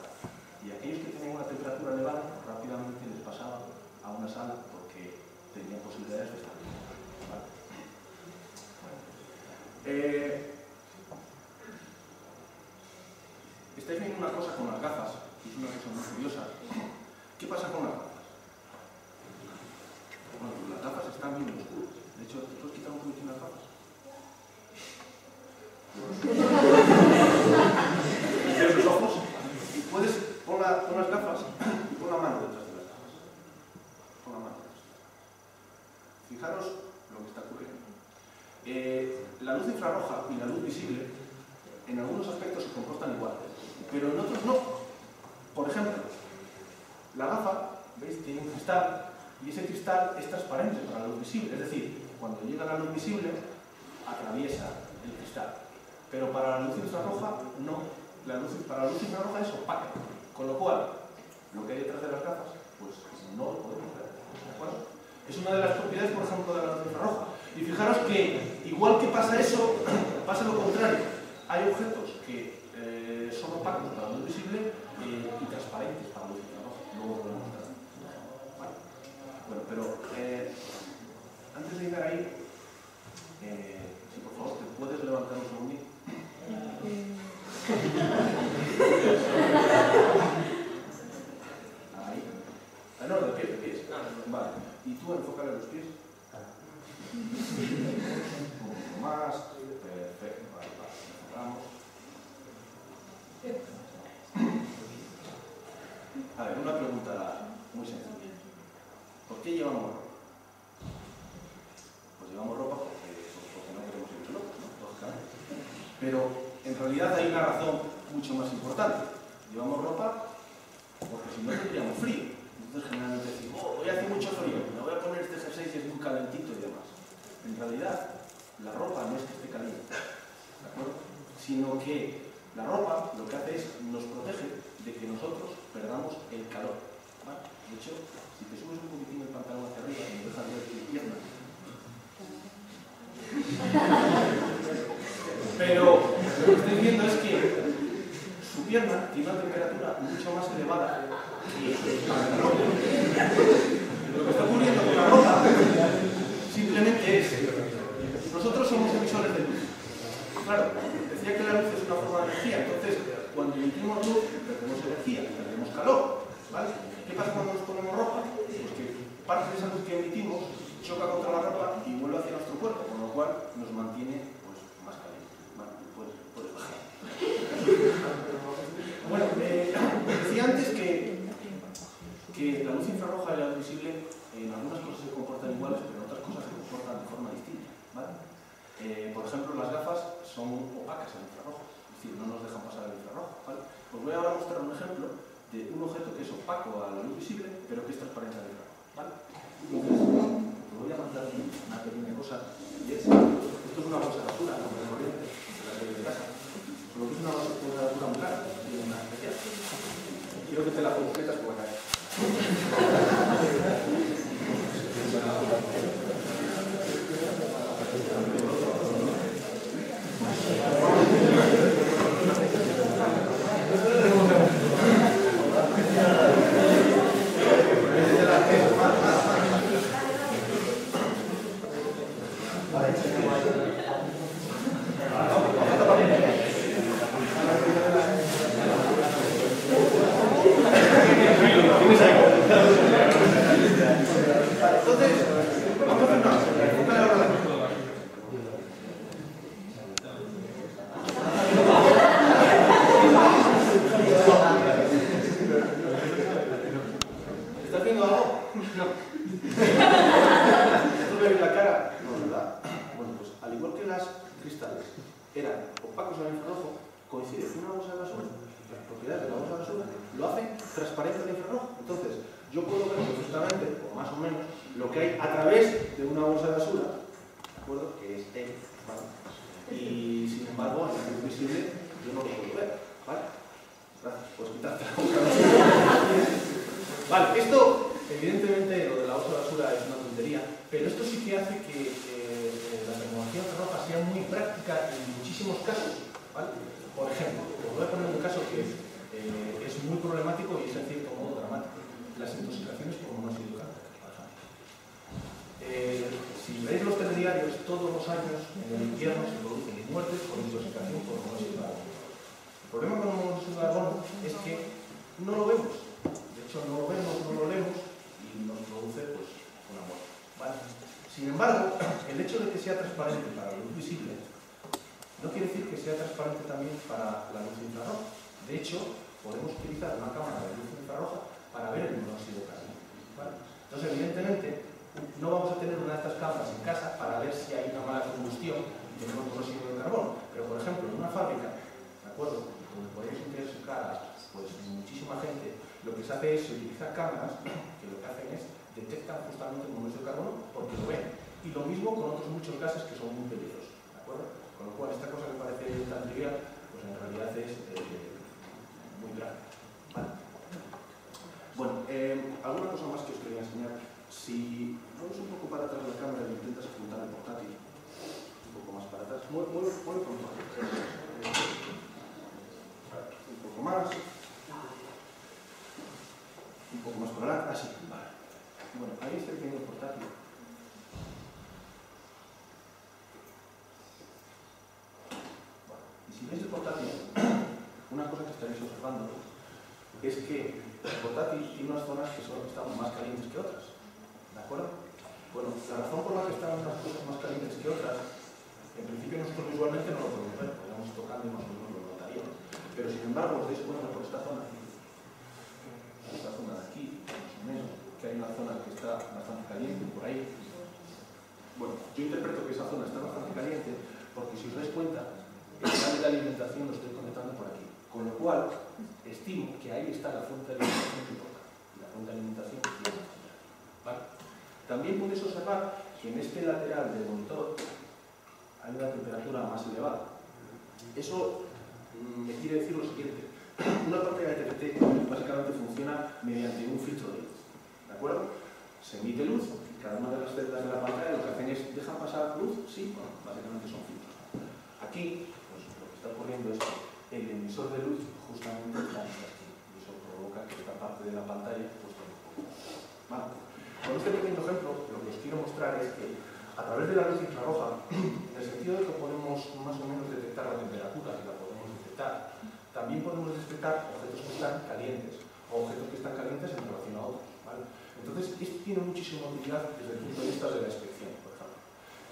Y aquellos que tenían una temperatura elevada, pues rápidamente les pasaban a una sala porque tenían posibilidades de estar bien. ¿Vale? Bueno. Estáis viendo una cosa con las gafas, que es una cosa muy curiosa. ¿Qué pasa con las gafas? Bueno, pues las gafas están bien oscuras. De hecho, ¿te puedes quitar un poquitín las gafas? Cierra los ojos y puedes pon las gafas y pon la mano detrás de las gafas. Pon la mano detrás. Fijaros lo que está ocurriendo. La luz infrarroja y la luz visible en algunos aspectos se comportan igual, pero en otros no. Por ejemplo, la gafa, ¿veis? Tiene un cristal y ese cristal es transparente para la luz visible, es decir, cuando llega la luz visible atraviesa el cristal, pero para la luz infrarroja no. Para la luz infrarroja es opaca, con lo cual lo que hay detrás de las gafas pues no lo podemos ver, ¿de acuerdo? Es una de las propiedades, por ejemplo, de la luz infrarroja. Y fijaros que igual que pasa eso, pasa lo contrario. Hay objetos que son opacos para la luz visible y transparentes para la luz infrarroja. Luego lo podemos mostrar. Vale. Bueno, pero antes de llegar ahí, si por favor te puedes levantar un segundito. Ahí. Ah, no, de pies. Vale. ¿Y tú enfócale los pies? Un poco más. Perfecto. Vale, vamos. A ver, una pregunta muy sencilla. ¿Por qué llevamos ropa? Pues llevamos ropa porque no queremos ir locos, ¿no? Lógicamente. Pero en realidad hay una razón mucho más importante. Llevamos ropa porque si no tendríamos frío. Entonces generalmente decimos, hoy hace mucho frío, me voy a poner este jersey que es muy calentito y demás. En realidad, la ropa no es que esté caliente, ¿de acuerdo? Sino que la ropa lo que hace es nos protege de que nosotros perdamos el calor, ¿vale? De hecho, si te subes un poquitín el pantalón hacia arriba y me dejas ver tus piernas, pero lo que estoy viendo es que su pierna tiene una temperatura mucho más elevada que el pantalón. Lo que está ocurriendo con la ropa simplemente es nosotros somos emisores de luz. Claro, decía que la luz es una forma de energía, entonces cuando emitimos luz perdemos energía, perdemos calor, ¿vale? ¿Qué pasa cuando nos ponemos ropa? Pues que parte de esa luz que emitimos choca contra la ropa y vuelve hacia nuestro cuerpo, con lo cual nos mantiene pues, más caliente. Vale, puedes bajar. Bueno, decía antes que la luz infrarroja y la luz visible en algunas cosas se comportan iguales, pero en otras cosas se comportan de forma distinta, ¿vale? Por ejemplo, las gafas son opacas al infrarrojo, es decir, no nos dejan pasar al infrarrojo, ¿vale? Os voy ahora a mostrar un ejemplo de un objeto que es opaco a la luz visible, pero que es transparente al infrarrojo, ¿vale? Entonces, os voy a mandar una pequeña cosa, y es, esto es una bolsa de basura, como de corriente, de la de casa, solo que es una bolsa de basura muy cara, y una especial. Quiero que te la completas por acá. Entonces, vamos a hacer una cosa. Enfócale ahora la cámara. ¿Estás viendo algo? No. ¿Esto me ve la cara? No, ¿verdad? Bueno, pues al igual que las cristales eran opacos al infrarrojo, coincide que una bolsa de basura, las propiedades de la bolsa de basura, lo hacen transparente al infrarrojo. Entonces, yo puedo ver perfectamente, o más o menos, lo que hay a través de una bolsa de basura, ¿de acuerdo? Que es E, ¿vale? Y sin embargo, a nivel visible, yo no lo puedo ver, ¿vale? Gracias, puedes quitarte la boca. Vale, esto, evidentemente, lo de la bolsa de basura es una tontería, pero esto sí que hace que la tecnología infrarroja sea muy práctica en muchísimos casos, ¿vale? Por ejemplo, os voy a poner un caso que es muy problemático y es en cierto modo dramático. Las intoxicaciones por monóxido de carbón, por ejemplo. Si veis los telediarios, todos los años en el invierno se producen muertes por intoxicación por monóxido de carbón. El problema con el monóxido de carbón es que no lo vemos. De hecho, no lo vemos, no lo leemos y nos produce pues, una muerte. ¿Vale? Sin embargo, el hecho de que sea transparente para la luz visible no quiere decir que sea transparente también para la luz infrarroja. De hecho, podemos utilizar una cámara de luz infrarroja para ver el monóxido de carbono. ¿Vale? Entonces, evidentemente, no vamos a tener una de estas cámaras en casa para ver si hay una mala combustión y tenemos monóxido de carbono. Pero, por ejemplo, en una fábrica, ¿de acuerdo? Donde podéis identificar pues, muchísima gente, lo que se hace es se utilizan cámaras que lo que hacen es detectan justamente el monóxido de carbono porque lo ven. Y lo mismo con otros muchos gases que son muy peligrosos. ¿De acuerdo? Con lo cual, esta cosa que parece tan trivial, pues en realidad es muy grave. ¿Vale? Bueno, alguna cosa más que os quería enseñar. Si mueves un poco para atrás la cámara y intentas apuntar el portátil, un poco más para atrás, mueve con todo. Un poco más. Un poco más para adelante. Así, vale. Bueno, ahí está el pequeño portátil. Y si veis el portátil, una cosa que estaréis observando es que el portátil tiene unas zonas que están más calientes que otras. ¿De acuerdo? Bueno, la razón por la que están unas cosas más calientes que otras, en principio nosotros visualmente no lo podemos ver, porque vamos tocando y más o menos lo notaríamos. Pero sin embargo, os dais cuenta por esta zona de aquí, más o menos, que hay una zona que está bastante caliente, por ahí. Bueno, yo interpreto que esa zona está bastante caliente porque si os dais cuenta, el cable de alimentación lo estoy conectando por aquí. Con lo cual, estimo que ahí está la fuente de alimentación que toca. La fuente de alimentación que tiene. ¿Vale? También podéis observar que en este lateral del monitor hay una temperatura más elevada. Eso me quiere decir lo siguiente. Una pantalla de TFT básicamente funciona mediante un filtro de luz. ¿De acuerdo? Se emite luz y cada una de las celdas de la pantalla lo que hacen es ¿dejan pasar luz? Sí, bueno, básicamente son filtros. Aquí, pues lo que está ocurriendo es que el emisor de luz justamente está aquí. Y eso provoca que esta parte de la pantalla pues tenga un poco. Vale. Con este pequeño ejemplo, lo que os quiero mostrar es que a través de la luz infrarroja, en el sentido de que podemos más o menos detectar la temperatura, que la podemos detectar, también podemos detectar objetos que están calientes o objetos que están calientes en relación a otros. ¿Vale? Entonces, esto tiene muchísima utilidad desde el punto de vista de la inspección, por ejemplo.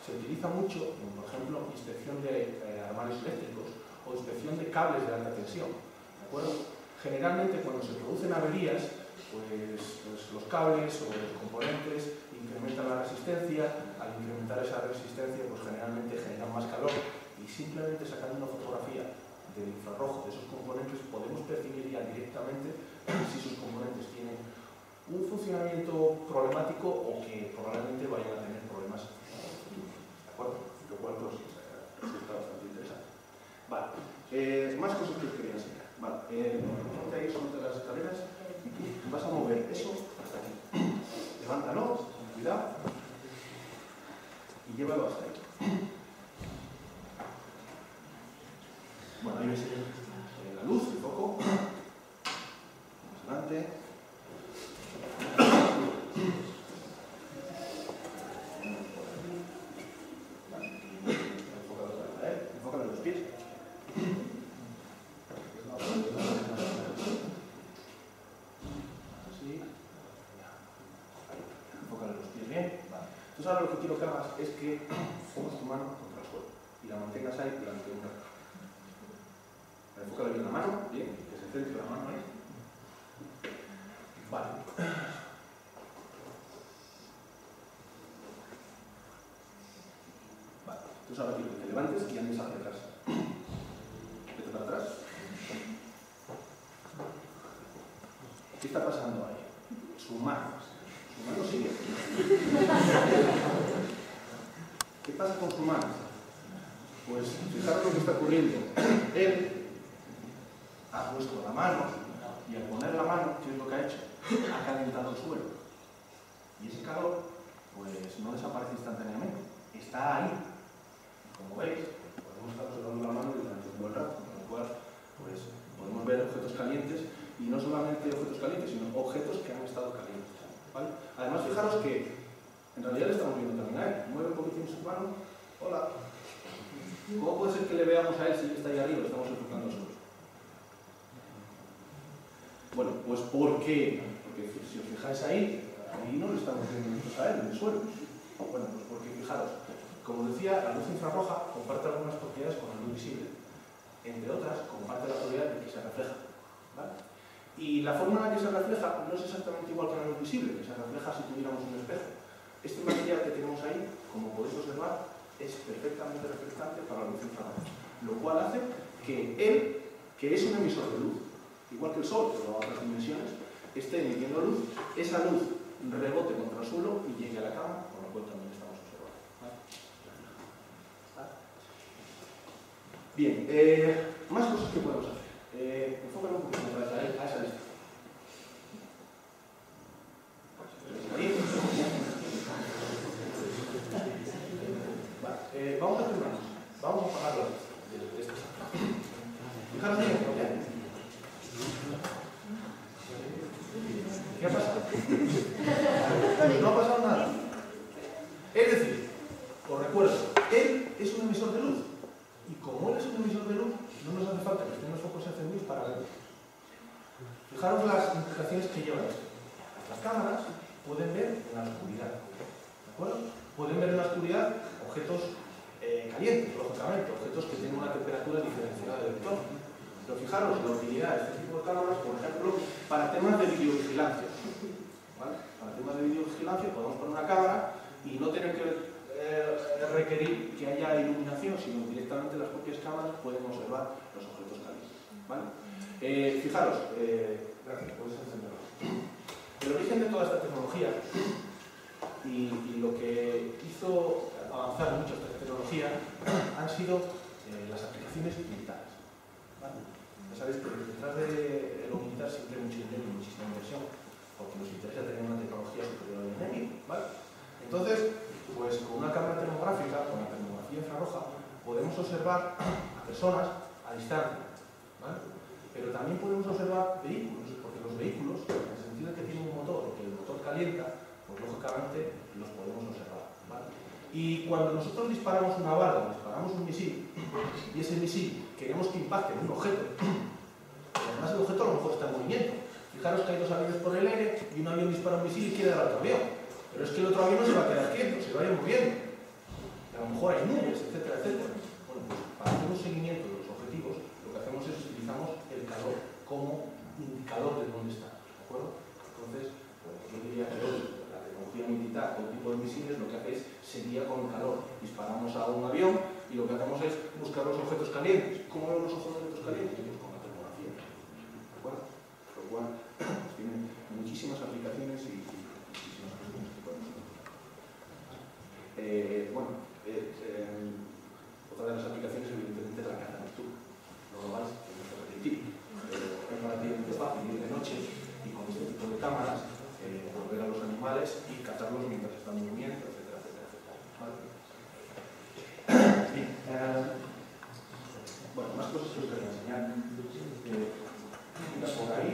Se utiliza mucho en, por ejemplo, inspección de armarios eléctricos o inspección de cables de alta tensión. ¿De acuerdo? Generalmente, cuando se producen averías, pues los cables o los componentes incrementan la resistencia. Al incrementar esa resistencia, pues generalmente generan más calor y simplemente sacando una fotografía del infrarrojo de esos componentes podemos percibir ya directamente si sus componentes tienen un funcionamiento problemático o que probablemente vayan a tener problemas futuros. ¿De acuerdo? Lo cual pues, resulta bastante interesante. Vale. Más cosas que os quería enseñar. Vale. Ponte ahí sobre las escaleras y tú vas a mover eso hasta aquí. Levántalo, cuidado, y llévalo hasta ahí. Bueno, ahí ves la luz, el foco. Más adelante. Enfócalo en los pies. Así. Entonces ahora lo que quiero que hagas es que pongas tu mano contra el suelo y la mantengas ahí durante un rato. Enfócale bien la mano, bien, que se centre la mano ahí. Vale. Vale, entonces ahora quiero que te levantes y andes hacia atrás. Vete para atrás. ¿Qué está pasando ahí? Su mano sigue. ¿Qué pasa con su mano? Pues fijaros lo que está ocurriendo. Él ha puesto la mano y al poner la mano, ¿qué es lo que ha hecho? Ha calentado el suelo. Y ese calor, pues no desaparece instantáneamente. Está ahí. Como veis, podemos estar observando la mano durante un buen rato, con lo cual, pues podemos ver objetos calientes y no solamente objetos calientes, sino objetos que han estado calientes. ¿Vale? Además, fijaros que en realidad le estamos viendo también a él. Mueve un poquitín su mano. Hola. ¿Cómo puede ser que le veamos a él si está ahí arriba? Lo estamos enfocando nosotros. Bueno, pues porque si os fijáis ahí no le estamos viendo nosotros a él en el suelo. Bueno, pues porque fijaros, como decía, la luz infrarroja comparte algunas propiedades con la luz visible. Entre otras, comparte la propiedad de que se refleja. ¿Vale? Y la forma en la que se refleja no es exactamente igual que la luz visible, que se refleja si tuviéramos un espejo. Este material que tenemos ahí, como podéis observar, es perfectamente reflectante para la luz infrarroja. Lo cual hace que él, que es un emisor de luz, igual que el Sol, pero a otras dimensiones, esté emitiendo luz, esa luz rebote contra el suelo y llegue a la cama, con lo cual también estamos observando. ¿Vale? Bien, más cosas que podemos hacer. Enfócalo un poquito otra vez a esa lista. Ahí. Vale, vamos a hacer una cosa. Vamos a apagar la luz de esta sala. Fijaros bien, ¿ok? ¿Qué ha pasado? No ha pasado nada. Es decir, os recuerdo, él es un emisor de luz. Y como él es un emisor de luz, no nos hace falta que estén los focos encendidos para verlo. Fijaros las implicaciones que lleva esto. Las cámaras pueden ver en la oscuridad. ¿De acuerdo? Pueden ver en la oscuridad objetos calientes, lógicamente, objetos que tienen una temperatura diferenciada del entorno. Pero fijaros la utilidad de este tipo de cámaras, por ejemplo, para temas de videovigilancia. ¿Vale? Para temas de videovigilancia podemos poner una cámara y no tener que requerir que haya iluminación, sino directamente las propias cámaras pueden observar los objetos calientes. ¿Vale? Fijaros, gracias, puedes encenderlo. El origen de toda esta tecnología y lo que hizo avanzar mucho esta tecnología han sido las aplicaciones militares. ¿Vale? Ya sabéis que detrás de lo militar siempre hay mucho dinero y muchísima inversión, porque nos interesa tener una tecnología superior al enemigo. ¿Vale? Entonces, pues con una cámara termográfica, con la termografía infrarroja, podemos observar a personas a distancia. ¿Vale? Pero también podemos observar vehículos, porque los vehículos, en el sentido de que tienen un motor y que el motor calienta, pues lógicamente los podemos observar. ¿Vale? Y cuando nosotros disparamos una bala o disparamos un misil, y ese misil queremos que impacte en un objeto, además el objeto a lo mejor está en movimiento. Fijaros que hay dos aviones por el aire y un avión dispara un misil y quiere dar al otro avión. Pero es que el otro avión no se va a quedar quieto, se va a ir moviendo. A lo mejor hay nubes, etcétera, etcétera. Bueno, pues para hacer un seguimiento de los objetivos, lo que hacemos es utilizamos el calor como indicador de dónde está. ¿De acuerdo? Entonces, pues, yo diría que hoy la tecnología militar, todo tipo de misiles, lo que hace es seguir con el calor. Disparamos a un avión y lo que hacemos es buscar los objetos calientes. ¿Cómo vemos los objetos calientes? Pues con la termografía. ¿De acuerdo? Lo cual pues, tiene muchísimas aplicaciones y muchísimas cuestiones que podemos hacer. Otra de las aplicaciones, evidentemente, es la caza nocturna. No lo vais, que no es repetitivo, pero es relativamente fácil ir de noche y con este tipo de cámaras volver a los animales y cazarlos mientras están en movimiento, etcétera, etcétera, etcétera. ¿Vale? Bien, bueno, más cosas que os quería enseñar. Mira por ahí.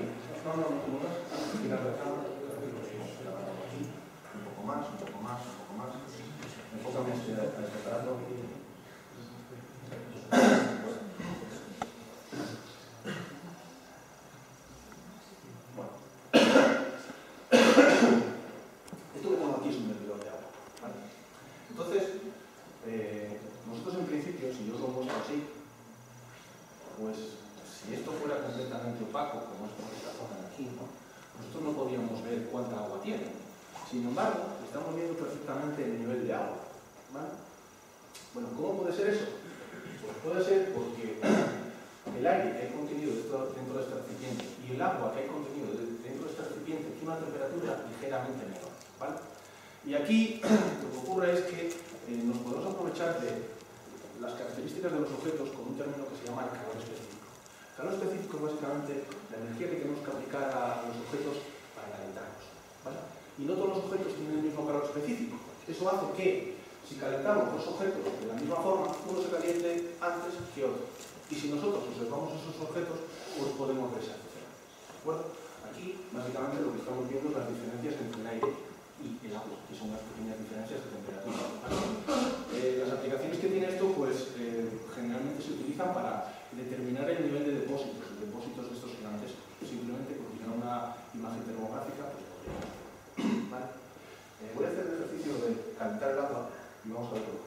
No, tú no vas a girar la cámara. Aquí. Un poco más, un poco más, un poco más. Enfócame a este aparato. Bueno. Esto que tengo aquí es un medidor de agua. ¿Vale? bien. Sin embargo, estamos viendo perfectamente el nivel de agua, ¿vale? Bueno, ¿cómo puede ser eso? Pues puede ser porque el aire que hay contenido dentro de este recipiente y el agua que hay contenido dentro de este recipiente tiene una temperatura ligeramente menor, ¿vale? Y aquí lo que ocurre es que nos podemos aprovechar de las características de los objetos con un término que se llama el calor específico. El calor específico es básicamente la energía que tenemos que aplicar a los objetos para calentarlos, ¿vale? Y no todos los objetos tienen el mismo calor específico. Eso hace que, si calentamos dos objetos de la misma forma, uno se caliente antes que otro. Y si nosotros observamos esos objetos, pues podemos ver esas diferencias. ¿De acuerdo? Aquí, básicamente, lo que estamos viendo es las diferencias entre el aire y el agua, que son unas pequeñas diferencias de temperatura. Las aplicaciones que tiene esto, pues, generalmente se utilizan para determinar el nivel de depósitos de estos gigantes. Simplemente, por tirar una imagen termográfica, pues podría. ¿Vale? Voy a hacer el ejercicio de calentar el agua y vamos a verlo.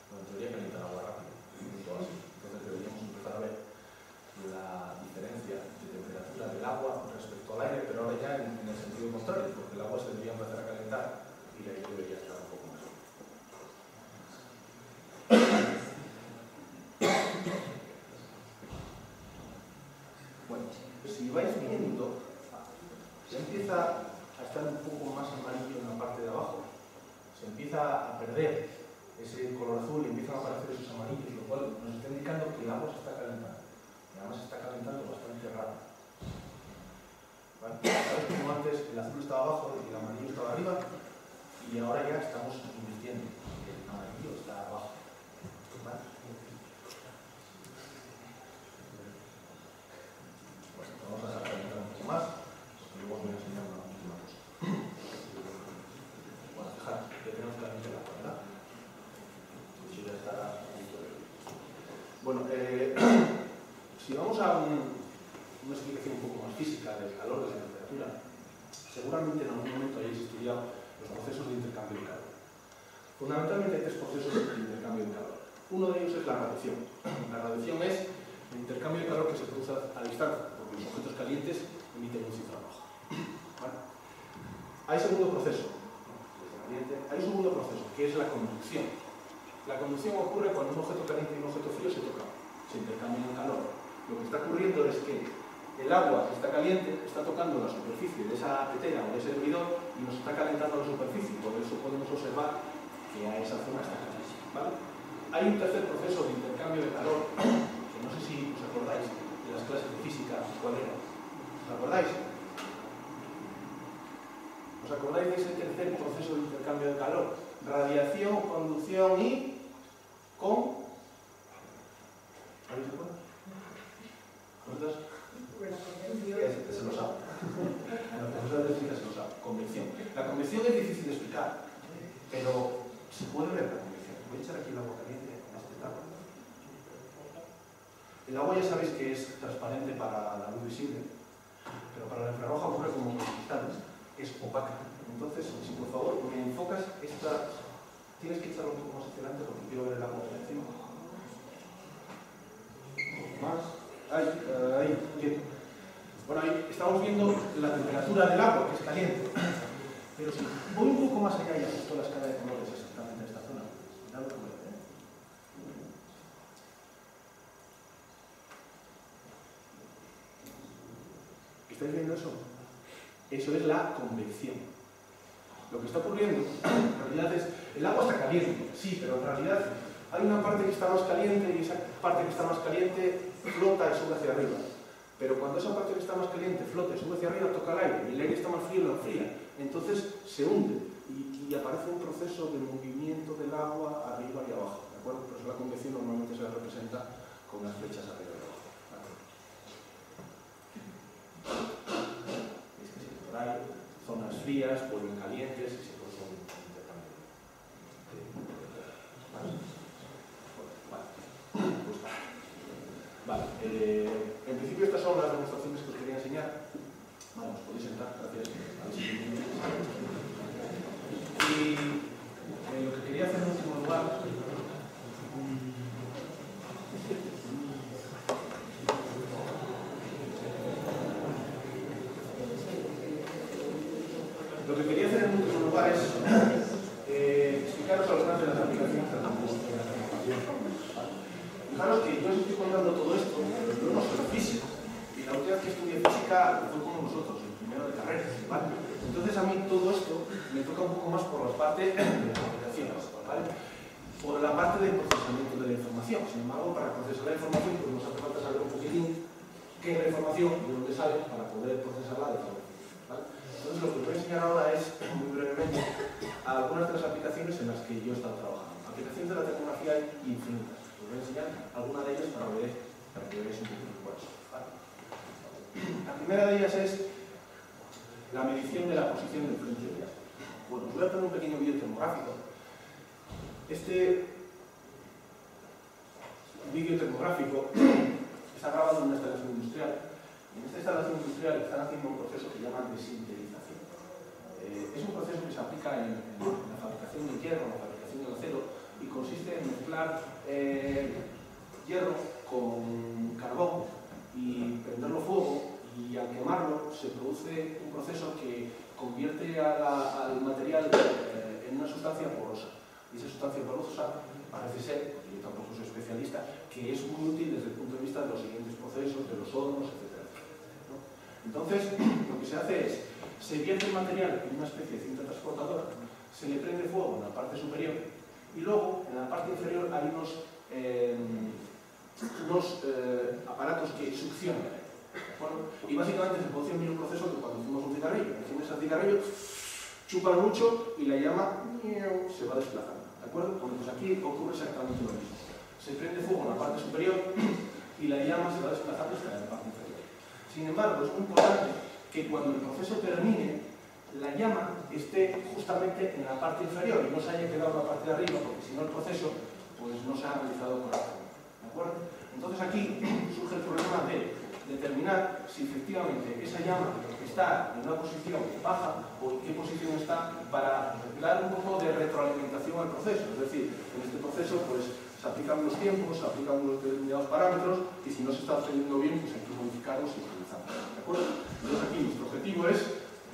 Bueno, en teoría calentar agua rápido, entonces deberíamos empezar a ver la diferencia de temperatura del agua respecto al aire, pero ahora ya en el sentido contrario, porque el agua se debería empezar a calentar y el aire debería estar un poco más. Bueno, si vais viendo, se empieza a estar un poco más amarillo en la parte de abajo, se empieza a perder ese color azul y empiezan a aparecer esos amarillos, lo cual nos está indicando que el agua se está calentando, y además se está calentando bastante rápido. ¿Vale? ¿Sabes cómo antes el azul estaba abajo y el amarillo estaba arriba? Y ahora ya estamos invirtiendo, el amarillo está abajo. ¿Vale? Vamos a calentar un poco más, porque luego os voy a enseñar una última cosa. Bueno, fijar, que tenemos caliente el agua, ¿verdad? Pues ya estará. Bueno, si vamos a una explicación un poco más física del calor, de la temperatura, seguramente en algún momento hayáis estudiado los procesos de intercambio de calor. Fundamentalmente hay tres procesos de intercambio de calor. Uno de ellos es la radiación. La radiación es el intercambio de calor que se produce a distancia, porque los objetos calientes emiten luz infrarroja. ¿Vale? Hay segundo proceso, hay un segundo proceso, que es la conducción. La conducción ocurre cuando un objeto caliente y un objeto frío se tocan, se intercambian el calor. Lo que está ocurriendo es que el agua que está caliente está tocando la superficie de esa tetera o de ese hervidor y nos está calentando la superficie, por eso podemos observar que a esa zona está caliente. ¿Vale? Hay un tercer proceso de intercambio de calor, que no sé si os acordáis de las clases de física, ¿cuál era? ¿Os acordáis? ¿Os acordáis de ese tercer proceso de intercambio de calor? Radiación, conducción y con... ¿Alguien se acuerda? ¿Cuántas? Se lo sabe. La profesora de física se lo sabe. Convección. La convección es difícil de explicar, pero se puede ver la convección. Voy a echar aquí el agua caliente en este tarro. El agua ya sabéis que es transparente para la luz visible, pero para la infrarroja ocurre como los cristales, es opaca. Entonces, si por favor me enfocas esta... Tienes que echarlo un poco más hacia adelante porque quiero ver el agua por encima. Más. Ahí, bien. Bueno, ahí estamos viendo la temperatura del agua, que es caliente. Pero si voy un poco más allá y ajusto la escala de colores exactamente a esta zona, mirad lo que voy a hacer. ¿Estáis viendo eso? Eso es la convección. Lo que está ocurriendo, en realidad es, el agua está caliente, sí, pero en realidad hay una parte que está más caliente y esa parte que está más caliente flota y sube hacia arriba. Pero cuando esa parte que está más caliente flota y sube hacia arriba, toca el aire, y el aire está más frío y lo enfría. Entonces se hunde y aparece un proceso de movimiento del agua arriba y abajo. ¿De acuerdo? Por eso la convección normalmente se representa con las flechas arriba y abajo. Es que si por ahí zonas frías vuelven calientes y se produce un intercambio. Vale. En principio estas son las demostraciones que os quería enseñar. Vale, os podéis sentar, gracias. Y lo que quería hacer en último fijaros que yo os estoy contando todo esto, pero yo no soy físico. Y la última vez que estudié física fue como nosotros, el primero de carrera, ¿vale? Entonces a mí todo esto me toca un poco más por la parte de las aplicaciones, ¿vale? Por la parte del procesamiento de la información. Sin embargo, para procesar la información pues nos hace falta saber un poquitín qué es la información, de dónde sale, para poder procesarla de forma eficiente, ¿vale? Entonces lo que os voy a enseñar ahora es, muy brevemente, algunas de las aplicaciones en las que yo he estado trabajando. Aplicaciones de la tecnología hay infinitas. Os voy a enseñar alguna de ellas para que veáis un poquito cuáles son, ¿vale? La primera de ellas es la medición de la posición del frente de viaje. Bueno, os voy a poner un pequeño vídeo termográfico. Este vídeo termográfico está grabado en una instalación industrial. En esta instalación industrial están haciendo un proceso que llaman de sintetización. Es un proceso que se aplica en la fabricación del hierro, en la fabricación del acero, y consiste en mezclar hierro con carbón y prenderlo fuego, y al quemarlo se produce un proceso que convierte al material en una sustancia porosa. Y esa sustancia porosa parece ser, yo tampoco soy especialista, que es muy útil desde el punto de vista de los siguientes procesos, de los hornos, etc. ¿no? Entonces, lo que se hace es, se vierte el material en una especie de cinta transportadora, se le prende fuego en la parte superior, y luego, en la parte inferior, hay unos aparatos que succionan. Bueno, y básicamente se produce el mismo proceso que cuando hacemos un cigarrillo. Enciendes el cigarrillo, chupan mucho y la llama se va desplazando. ¿De acuerdo? Bueno, pues aquí ocurre exactamente lo mismo. Se prende fuego en la parte superior y la llama se va desplazando hasta la parte inferior. Sin embargo, es muy importante que cuando el proceso termine, la llama esté justamente en la parte inferior y no se haya quedado en la parte de arriba, porque si no el proceso pues no se ha realizado correctamente. ¿De acuerdo? Entonces aquí surge el problema de determinar si efectivamente esa llama está en una posición baja o en qué posición está, para dar un poco de retroalimentación al proceso. Es decir, en este proceso pues se aplican unos tiempos, se aplican unos determinados parámetros, y si no se está obteniendo bien, pues hay que modificarlos y utilizarlos. ¿De acuerdo? Entonces aquí nuestro objetivo es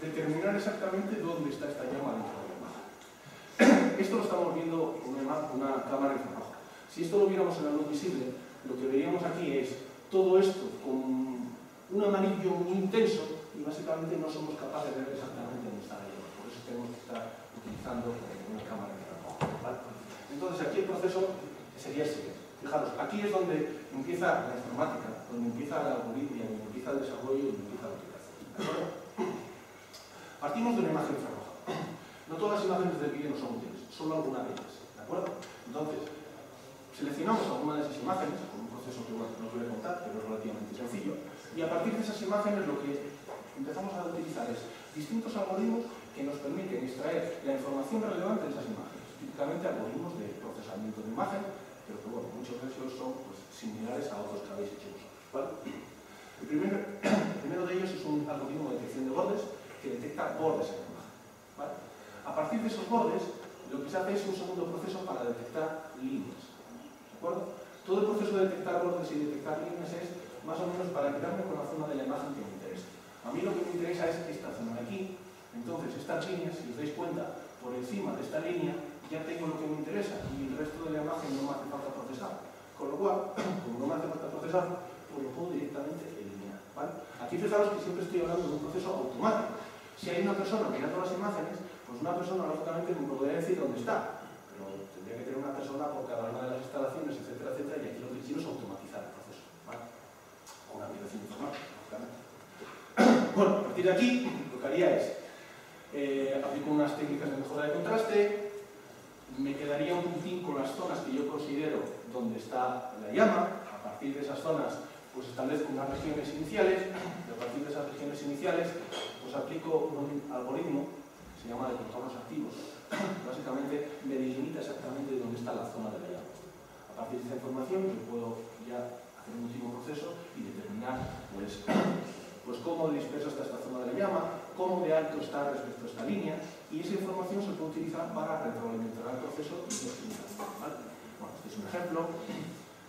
determinar exactamente dónde está esta llama dentro de la imagen. Esto lo estamos viendo con una cámara infrarroja. Si esto lo viéramos en la luz visible, lo que veríamos aquí es todo esto con un amarillo muy intenso, y básicamente no somos capaces de ver exactamente dónde está la llama. Por eso tenemos que estar utilizando una cámara infrarroja, ¿vale? Entonces aquí el proceso sería el siguiente. Fijaros, aquí es donde empieza la informática, donde empieza el algoritmo, donde empieza el desarrollo y donde empieza la aplicación. ¿De acuerdo? Partimos de una imagen infrarroja. No todas las imágenes del vídeo no son útiles, solo algunas de ellas. ¿De acuerdo? Entonces, seleccionamos alguna de esas imágenes, con un proceso que bueno, no os voy a contar, pero es relativamente sencillo, y a partir de esas imágenes lo que empezamos a utilizar es distintos algoritmos que nos permiten extraer la información relevante de esas imágenes, típicamente algoritmos de procesamiento de imagen, pero que bueno, muchos de ellos son pues, similares a otros que habéis hecho vosotros, ¿vale? El primero de ellos es un algoritmo de detección de bordes que detecta bordes en la imagen, ¿vale? A partir de esos bordes, lo que se hace es un segundo proceso para detectar líneas. ¿De acuerdo? Todo el proceso de detectar bordes y detectar líneas es más o menos para quedarme con la zona de la imagen que me interesa. A mí lo que me interesa es esta zona de aquí. Entonces, estas líneas, si os dais cuenta, por encima de esta línea ya tengo lo que me interesa y el resto de la imagen no me hace falta procesar. Con lo cual, como no me hace falta procesar, pues lo puedo directamente eliminar, ¿vale? Aquí fijaros que siempre estoy hablando de un proceso automático. Si hay una persona mirando las imágenes, pues una persona lógicamente me podría decir dónde está. Tendría que tener una persona por cada una de las instalaciones, etcétera, etcétera, y aquí lo que quiero es automatizar el proceso, ¿vale? Con una aplicación informática, lógicamente. Bueno, a partir de aquí, lo que haría es aplico unas técnicas de mejora de contraste, me quedaría un puntín con las zonas que yo considero donde está la llama. A partir de esas zonas, pues establezco unas regiones iniciales, y a partir de esas regiones iniciales, pues aplico un algoritmo que se llama de contornos activos. Básicamente me delimita exactamente dónde está la zona de la llama. A partir de esta información yo puedo ya hacer un último proceso y determinar pues cómo dispersa está esta zona de la llama, cómo de alto está respecto a esta línea, y esa información se puede utilizar para retroalimentar el proceso y optimización, ¿vale? Bueno, este es un ejemplo,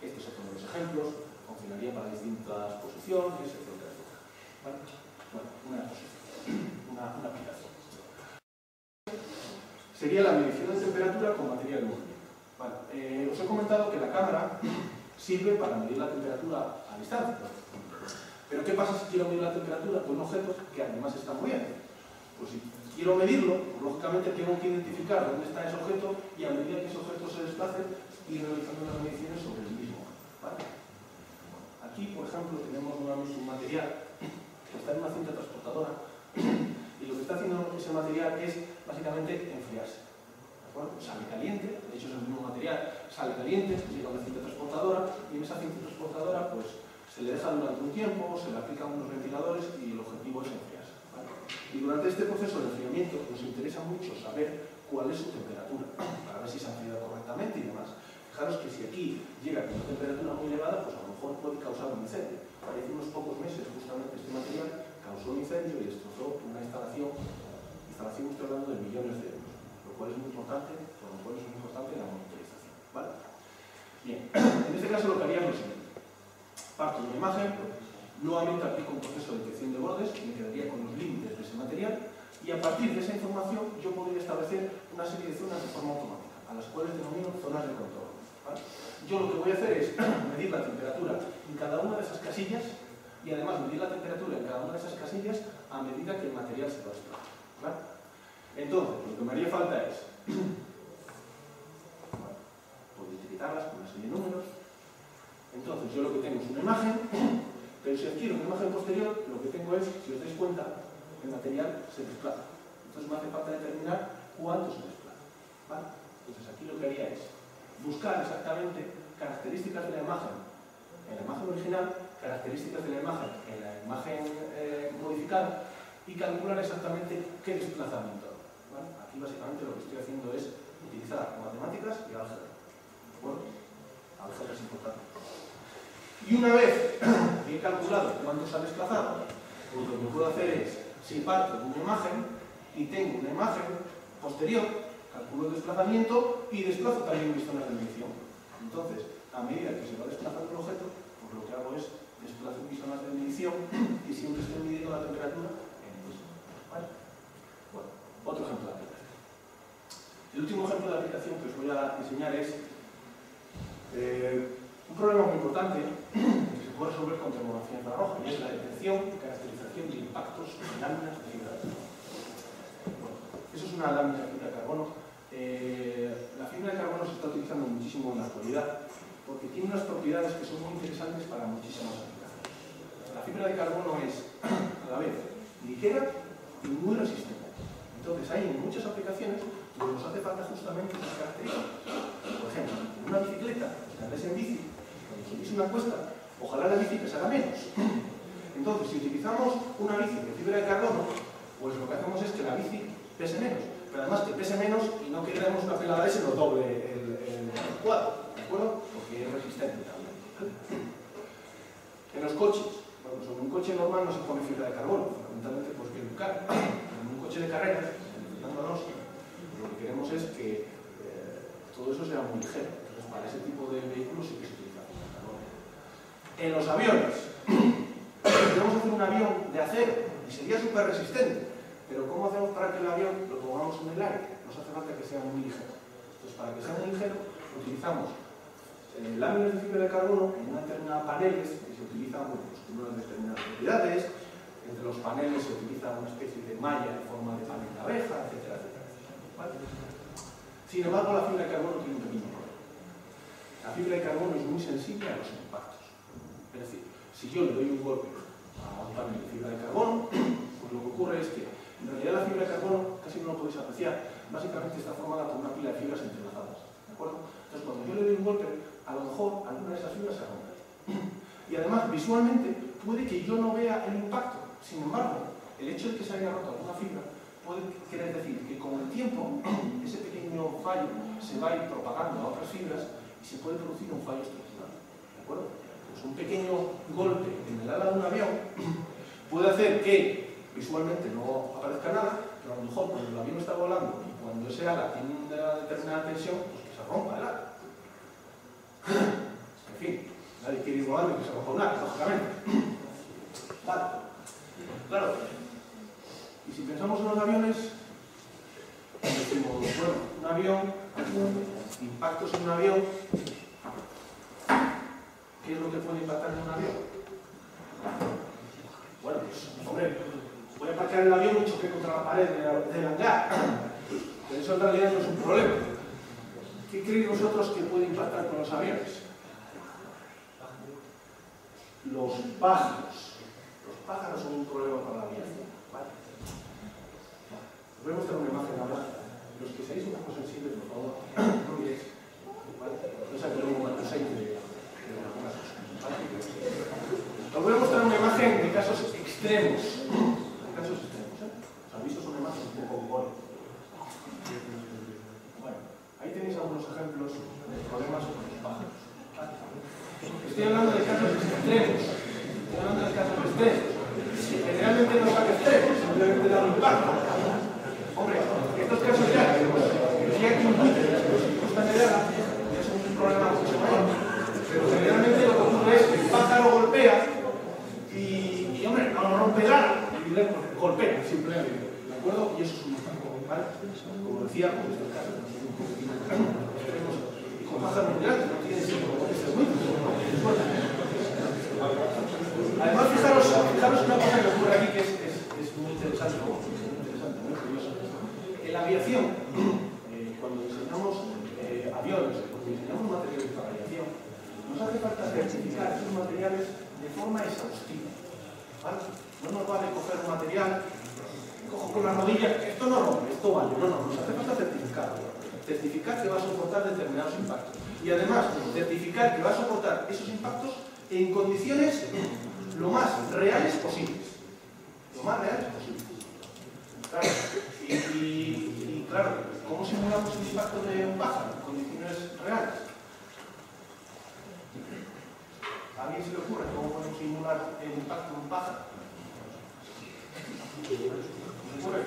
este es otro de los ejemplos, funcionaría para distintas posiciones, etcétera, etcétera, ¿vale? Bueno, una aplicación. Sería la medición de temperatura con material en movimiento. Vale. Os he comentado que la cámara sirve para medir la temperatura a distancia. Pero ¿qué pasa si quiero medir la temperatura de un objeto que además está moviendo? Pues si quiero medirlo, lógicamente tengo que identificar dónde está ese objeto y a medida que ese objeto se desplace, ir realizando las mediciones sobre el mismo. ¿Vale? Aquí, por ejemplo, tenemos nuevamente un material que está en una cinta transportadora y lo que está haciendo ese material es básicamente enfriarse. ¿De acuerdo? Sale caliente, de hecho es el mismo material, sale caliente, llega a una cinta transportadora y en esa cinta transportadora pues, se le deja durante un tiempo, se le aplican unos ventiladores y el objetivo es enfriarse. ¿Vale? Y durante este proceso de enfriamiento nos interesa mucho saber cuál es su temperatura, para ver si se ha enfriado correctamente y demás. Fijaros que si aquí llega con una temperatura muy elevada, pues a lo mejor puede causar un incendio. Hace unos pocos meses justamente este material causó un incendio y destrozó una instalación estoy hablando de millones de euros, lo cual es muy importante, por lo cual es muy importante la monitorización. ¿Vale? Bien, en este caso lo que haría es lo siguiente. Parto de una imagen, nuevamente aplico un proceso de detección de bordes, me quedaría con los límites de ese material y a partir de esa información yo podría establecer una serie de zonas de forma automática, a las cuales denomino zonas de control. ¿Vale? Yo lo que voy a hacer es medir la temperatura en cada una de esas casillas y además medir la temperatura en cada una de esas casillas a medida que el material se va desplazando. ¿Vale? Entonces, lo que me haría falta es poder utilizarlas con una serie de números. Entonces, yo lo que tengo es una imagen, pero si adquiero una imagen posterior, lo que tengo es, si os dais cuenta, el material se desplaza. Entonces me hace falta determinar cuánto se desplaza. ¿Vale? Entonces aquí lo que haría es buscar exactamente características de la imagen en la imagen original, características de la imagen en la imagen modificada y calcular exactamente qué desplazamiento. ¿Vale? Aquí básicamente lo que estoy haciendo es utilizar matemáticas y álgebra. ¿De acuerdo? Álgebra es importante. Y una vez que he calculado cuánto se ha desplazado, pues lo que puedo hacer es, si parto de una imagen y tengo una imagen posterior, calculo el desplazamiento y desplazo también mis zonas de medición. Entonces, a medida que se va desplazando el objeto, pues lo que hago es desplazo mis zonas de medición y siempre estoy midiendo la temperatura en el mismo. ¿Vale? Bueno, otro ejemplo de aplicación. El último ejemplo de aplicación que os voy a enseñar es un problema muy importante que se puede resolver con termografía infrarroja y es la detección y caracterización de impactos en láminas de fibra de carbono. Bueno, eso es una lámina de fibra de carbono. La fibra de carbono se está utilizando muchísimo en la actualidad porque tiene unas propiedades que son muy interesantes para muchísimas aplicaciones. La fibra de carbono es a la vez ligera y muy resistente. Entonces hay muchas aplicaciones donde nos hace falta justamente esas características. Por ejemplo, en una bicicleta, si andáis en bici, cuando subís una cuesta, ojalá la bici pesara menos. Entonces, si utilizamos una bici de fibra de carbono, pues lo que hacemos es que la bici pese menos. Pero además que pese menos y no que tenemos una pelada se nos doble el cuadro, ¿de acuerdo? Porque es resistente también. En los coches, bueno, sobre un coche normal no se pone fibra de carbono, fundamentalmente porque es muy caro. En un coche de carreras, lo que queremos es que todo eso sea muy ligero. Entonces, para ese tipo de vehículos sí que se utiliza fibra de carbono. En los aviones, queremos hacer un avión de acero y sería súper resistente. Pero ¿cómo hacemos para que el avión lo pongamos en el aire? Nos hace falta que sea muy ligero. Entonces, para que sea muy ligero, utilizamos láminas de fibra de carbono en una determinada paneles que se utilizan pues, con unas determinadas propiedades. Entre los paneles se utiliza una especie de malla en forma de panel de abeja, etcétera, etcétera. ¿Vale? Sin embargo, la fibra de carbono tiene un pequeño problema. La fibra de carbono es muy sensible a los impactos. Es decir, si yo le doy un golpe a un panel de fibra de carbono, pues lo que ocurre es que en realidad la fibra de carbono casi no lo podéis apreciar. Básicamente está formada por una pila de fibras entrelazadas. ¿De acuerdo? Entonces cuando yo le doy un golpe, a lo mejor alguna de esas fibras se rompe. Y además visualmente puede que yo no vea el impacto. Sin embargo, el hecho de que se haya roto alguna fibra puede querer decir que con el tiempo ese pequeño fallo se va a ir propagando a otras fibras y se puede producir un fallo estructural. ¿De acuerdo? Pues un pequeño golpe en el ala de un avión puede hacer que visualmente no aparezca nada, pero a lo mejor cuando el avión está volando y cuando ese ala tiene una determinada tensión, pues que se rompa el ala. En fin, nadie quiere ir volando y que se rompa un ala, lógicamente. Vale. Claro. Y si pensamos en los aviones, decimos, bueno, un avión, impactos en un avión, ¿qué es lo que puede impactar en un avión? Bueno, pues, hombre, voy a aparcar el avión y choqué contra la pared del hangar. Pero eso en realidad no es un problema. ¿Qué creéis vosotros que puede impactar con los aviones? Los pájaros. Los pájaros son un problema para la aviación. ¿Vale? Os voy a mostrar una imagen ahora. Los que seáis un poco sensibles, por favor, no miréis. ¿Vale? No sé qué tengo más aceite de algunas cosas. ¿Vale? Os voy a mostrar una imagen de casos extremos. De casos extremos, ¿eh? Os habéis visto una imagen un poco gore. Bueno, ahí tenéis algunos ejemplos de problemas con los pájaros. ¿Vale? Estoy hablando de casos extremos. Estoy hablando de casos extremos. Generalmente no son extremos, simplemente dan un impacto. Hombre, estos casos ya, los ya que implican las circunstancias de la ya son un problema mucho mayor. Pero generalmente lo que ocurre es que el pájaro golpea y hombre, no rompe nada, golpea simplemente. ¿De acuerdo? Y eso es un impacto, ¿vale? Como decía, pues estos casos no son un poquito extremos y con pájaros muy grandes, no tienen sentido, porque es muy además, fijaros una cosa que ocurre aquí que es muy interesante, ¿no? Muy curioso. En la aviación, cuando diseñamos aviones, cuando diseñamos materiales para aviación, nos hace falta certificar esos materiales de forma exhaustiva. ¿Vale? No nos vale coger un material, cojo con la rodilla, esto no rompe, esto vale. No, nos hace falta certificarlo. Certificar que va a soportar determinados impactos. Y además, certificar que va a soportar esos impactos en condiciones lo más reales posibles. Lo más reales posibles. Claro. Y claro, ¿cómo simulamos el impacto de un pájaro en condiciones reales? ¿A alguien se le ocurre cómo podemos simular el impacto de un pájaro? ¿Se le ocurre?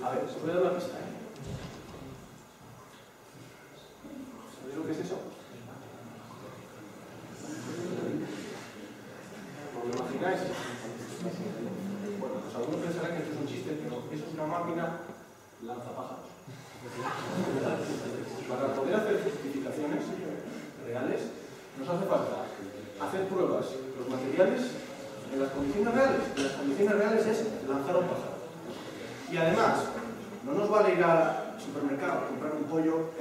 A ver, os voy a dar una pista. ¿Sabéis lo que es eso? ¿Os lo imagináis? Bueno, pues algunos pensarán que esto es un chiste, pero eso es una máquina lanzapájaros. Para poder hacer certificaciones reales, nos hace falta hacer pruebas, los materiales, en las condiciones reales. En las condiciones reales es lanzar un pájaro. Y además, no nos vale ir al supermercado, comprar un pollo,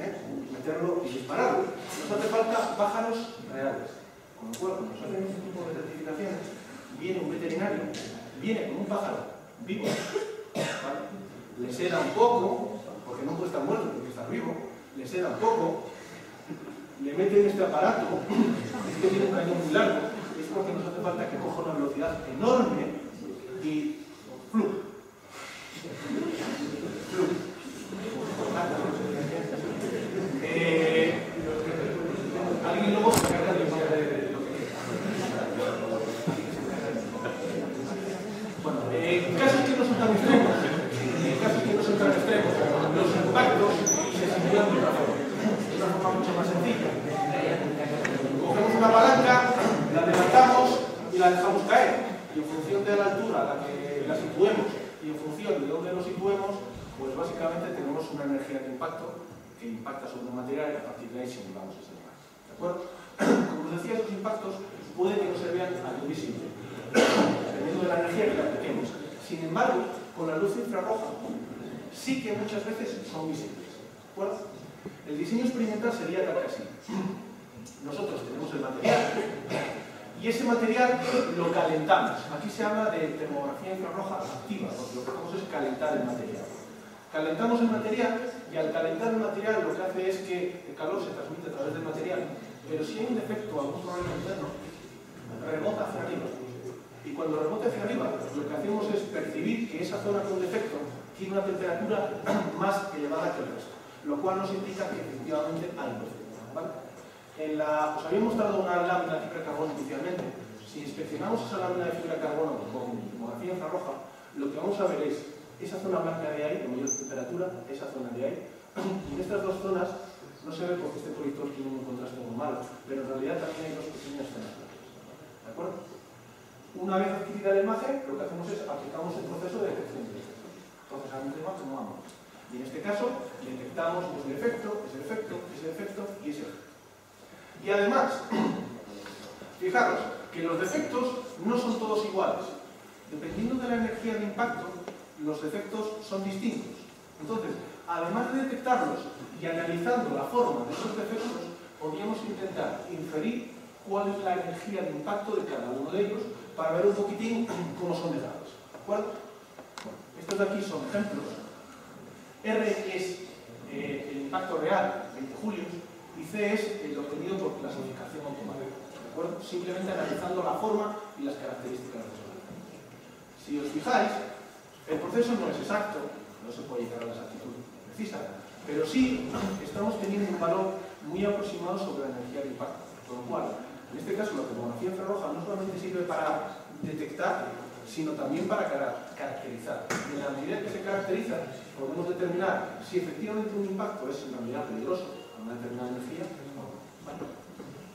meterlo y dispararlo. Nos hace falta pájaros reales. Con lo cual, cuando nos hacen este tipo de certificaciones, viene un veterinario, viene con un pájaro vivo, ¿vale? Le seda un poco, porque no puede estar muerto, tiene que estar vivo, le seda un poco, le mete en este aparato, es que tiene un cañón muy largo, es porque nos hace falta que coja una velocidad enorme y ¡fluk! Alguien luego se encarga de lo que bueno, en casos que no son tan extremos, los impactos se simulan de una forma mucho más sencilla. Cogemos una palanca, la levantamos y la dejamos caer. Y en función de la altura a la que la situemos y en función de dónde lo situemos, pues básicamente tenemos una energía de impacto que impacta sobre un material y a partir de ahí simulamos ese impacto. ¿De acuerdo? Como os decía, estos impactos pueden que no se vean a luz visible, dependiendo de la energía que le apliquemos. Sin embargo, con la luz infrarroja sí que muchas veces son visibles. ¿De acuerdo? El diseño experimental sería tal que así. Nosotros tenemos el material y ese material lo calentamos. Aquí se habla de termografía infrarroja activa, porque lo que hacemos es calentar el material. Calentamos el material y al calentar el material lo que hace es que el calor se transmite a través del material, pero si hay un defecto o algún problema interno, rebota hacia arriba. Y cuando rebota hacia arriba, lo que hacemos es percibir que esa zona con defecto tiene una temperatura más elevada que el resto, lo cual nos indica que efectivamente hay un defecto. ¿Vale? Os había mostrado una lámina de fibra de carbono inicialmente. Si inspeccionamos esa lámina de fibra de carbono con tomografía infrarroja, lo que vamos a ver es esa zona blanca de ahí, de mayor temperatura, esa zona de ahí. Y en estas dos zonas no se ve porque este proyector tiene un contraste muy malo, pero en realidad también hay dos pequeñas zonas blancas. ¿De acuerdo? Una vez adquirida la imagen, lo que hacemos es aplicamos el proceso de detección de defectos. Procesamiento de imagen no vamos. Y en este caso, detectamos ese defecto, ese defecto, ese defecto y ese defecto. Y Y además, fijaros que los defectos no son todos iguales. Dependiendo de la energía de impacto, los defectos son distintos. Entonces, además de detectarlos y analizando la forma de esos defectos, podríamos intentar inferir cuál es la energía de impacto de cada uno de ellos para ver un poquitín cómo son de graves. ¿De acuerdo? Bueno, estos de aquí son ejemplos. R es el impacto real, 20 julios, y C es el obtenido por clasificación automática. ¿De acuerdo? Simplemente analizando la forma y las características de esos defectos. Si os fijáis, el proceso no es exacto, no se puede llegar a la exactitud precisa, pero sí estamos teniendo un valor muy aproximado sobre la energía de impacto. Con lo cual, en este caso, la tomografía infrarroja no solamente sirve para detectar, sino también para caracterizar. Y en la medida que se caracteriza, podemos determinar si efectivamente un impacto es en realidad peligroso a una determinada energía. ¿Vale?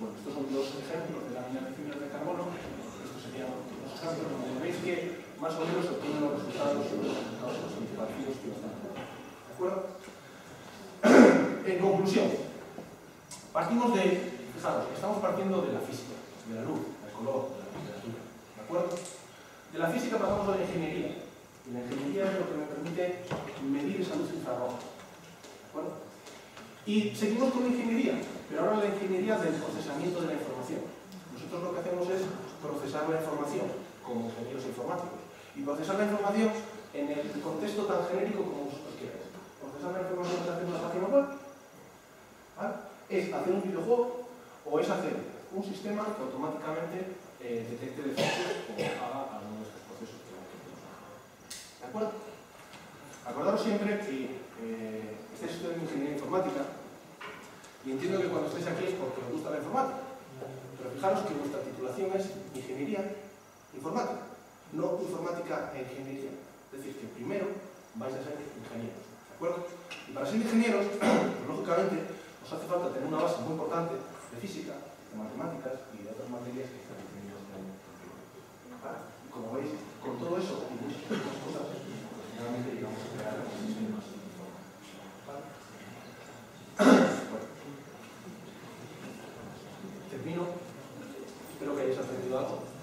Bueno, estos son dos ejemplos de láminas de fibras de carbono. Estos serían los ejemplos donde veis que más o menos se obtienen los resultados parecidos que están. ¿De acuerdo? En conclusión, partimos de, fijaros, estamos partiendo de la física, de la luz, del color, de la temperatura. ¿De acuerdo? De la física pasamos a la ingeniería. Y la ingeniería es lo que me permite medir esa luz infrarroja. ¿De acuerdo? Y seguimos con la ingeniería, pero ahora la ingeniería del procesamiento de la información. Nosotros lo que hacemos es procesar la información como ingenieros informáticos. Y procesar la información en el contexto tan genérico como vosotros queráis. Procesar la información es hacer una página web, ¿vale? Es hacer un videojuego o es hacer un sistema que automáticamente detecte defectos o haga alguno de estos procesos que vamos a hacer. ¿De acuerdo? Acordaros siempre que estáis estudiando ingeniería informática y entiendo que cuando estáis aquí es porque os gusta la informática. Pero fijaros que vuestra titulación es ingeniería informática, no informática e ingeniería. Es decir, que primero vais a ser ingenieros. ¿De acuerdo? Y para ser ingenieros, pues, lógicamente, os hace falta tener una base muy importante de física, de matemáticas y de otras materias que están definidas en el currículum. ¿Vale? Y como veis, con todo eso y muchas otras cosas, pues, finalmente llegamos a crear un sistema más informático. ¿Vale? Bueno. Termino. Espero que hayáis aprendido algo.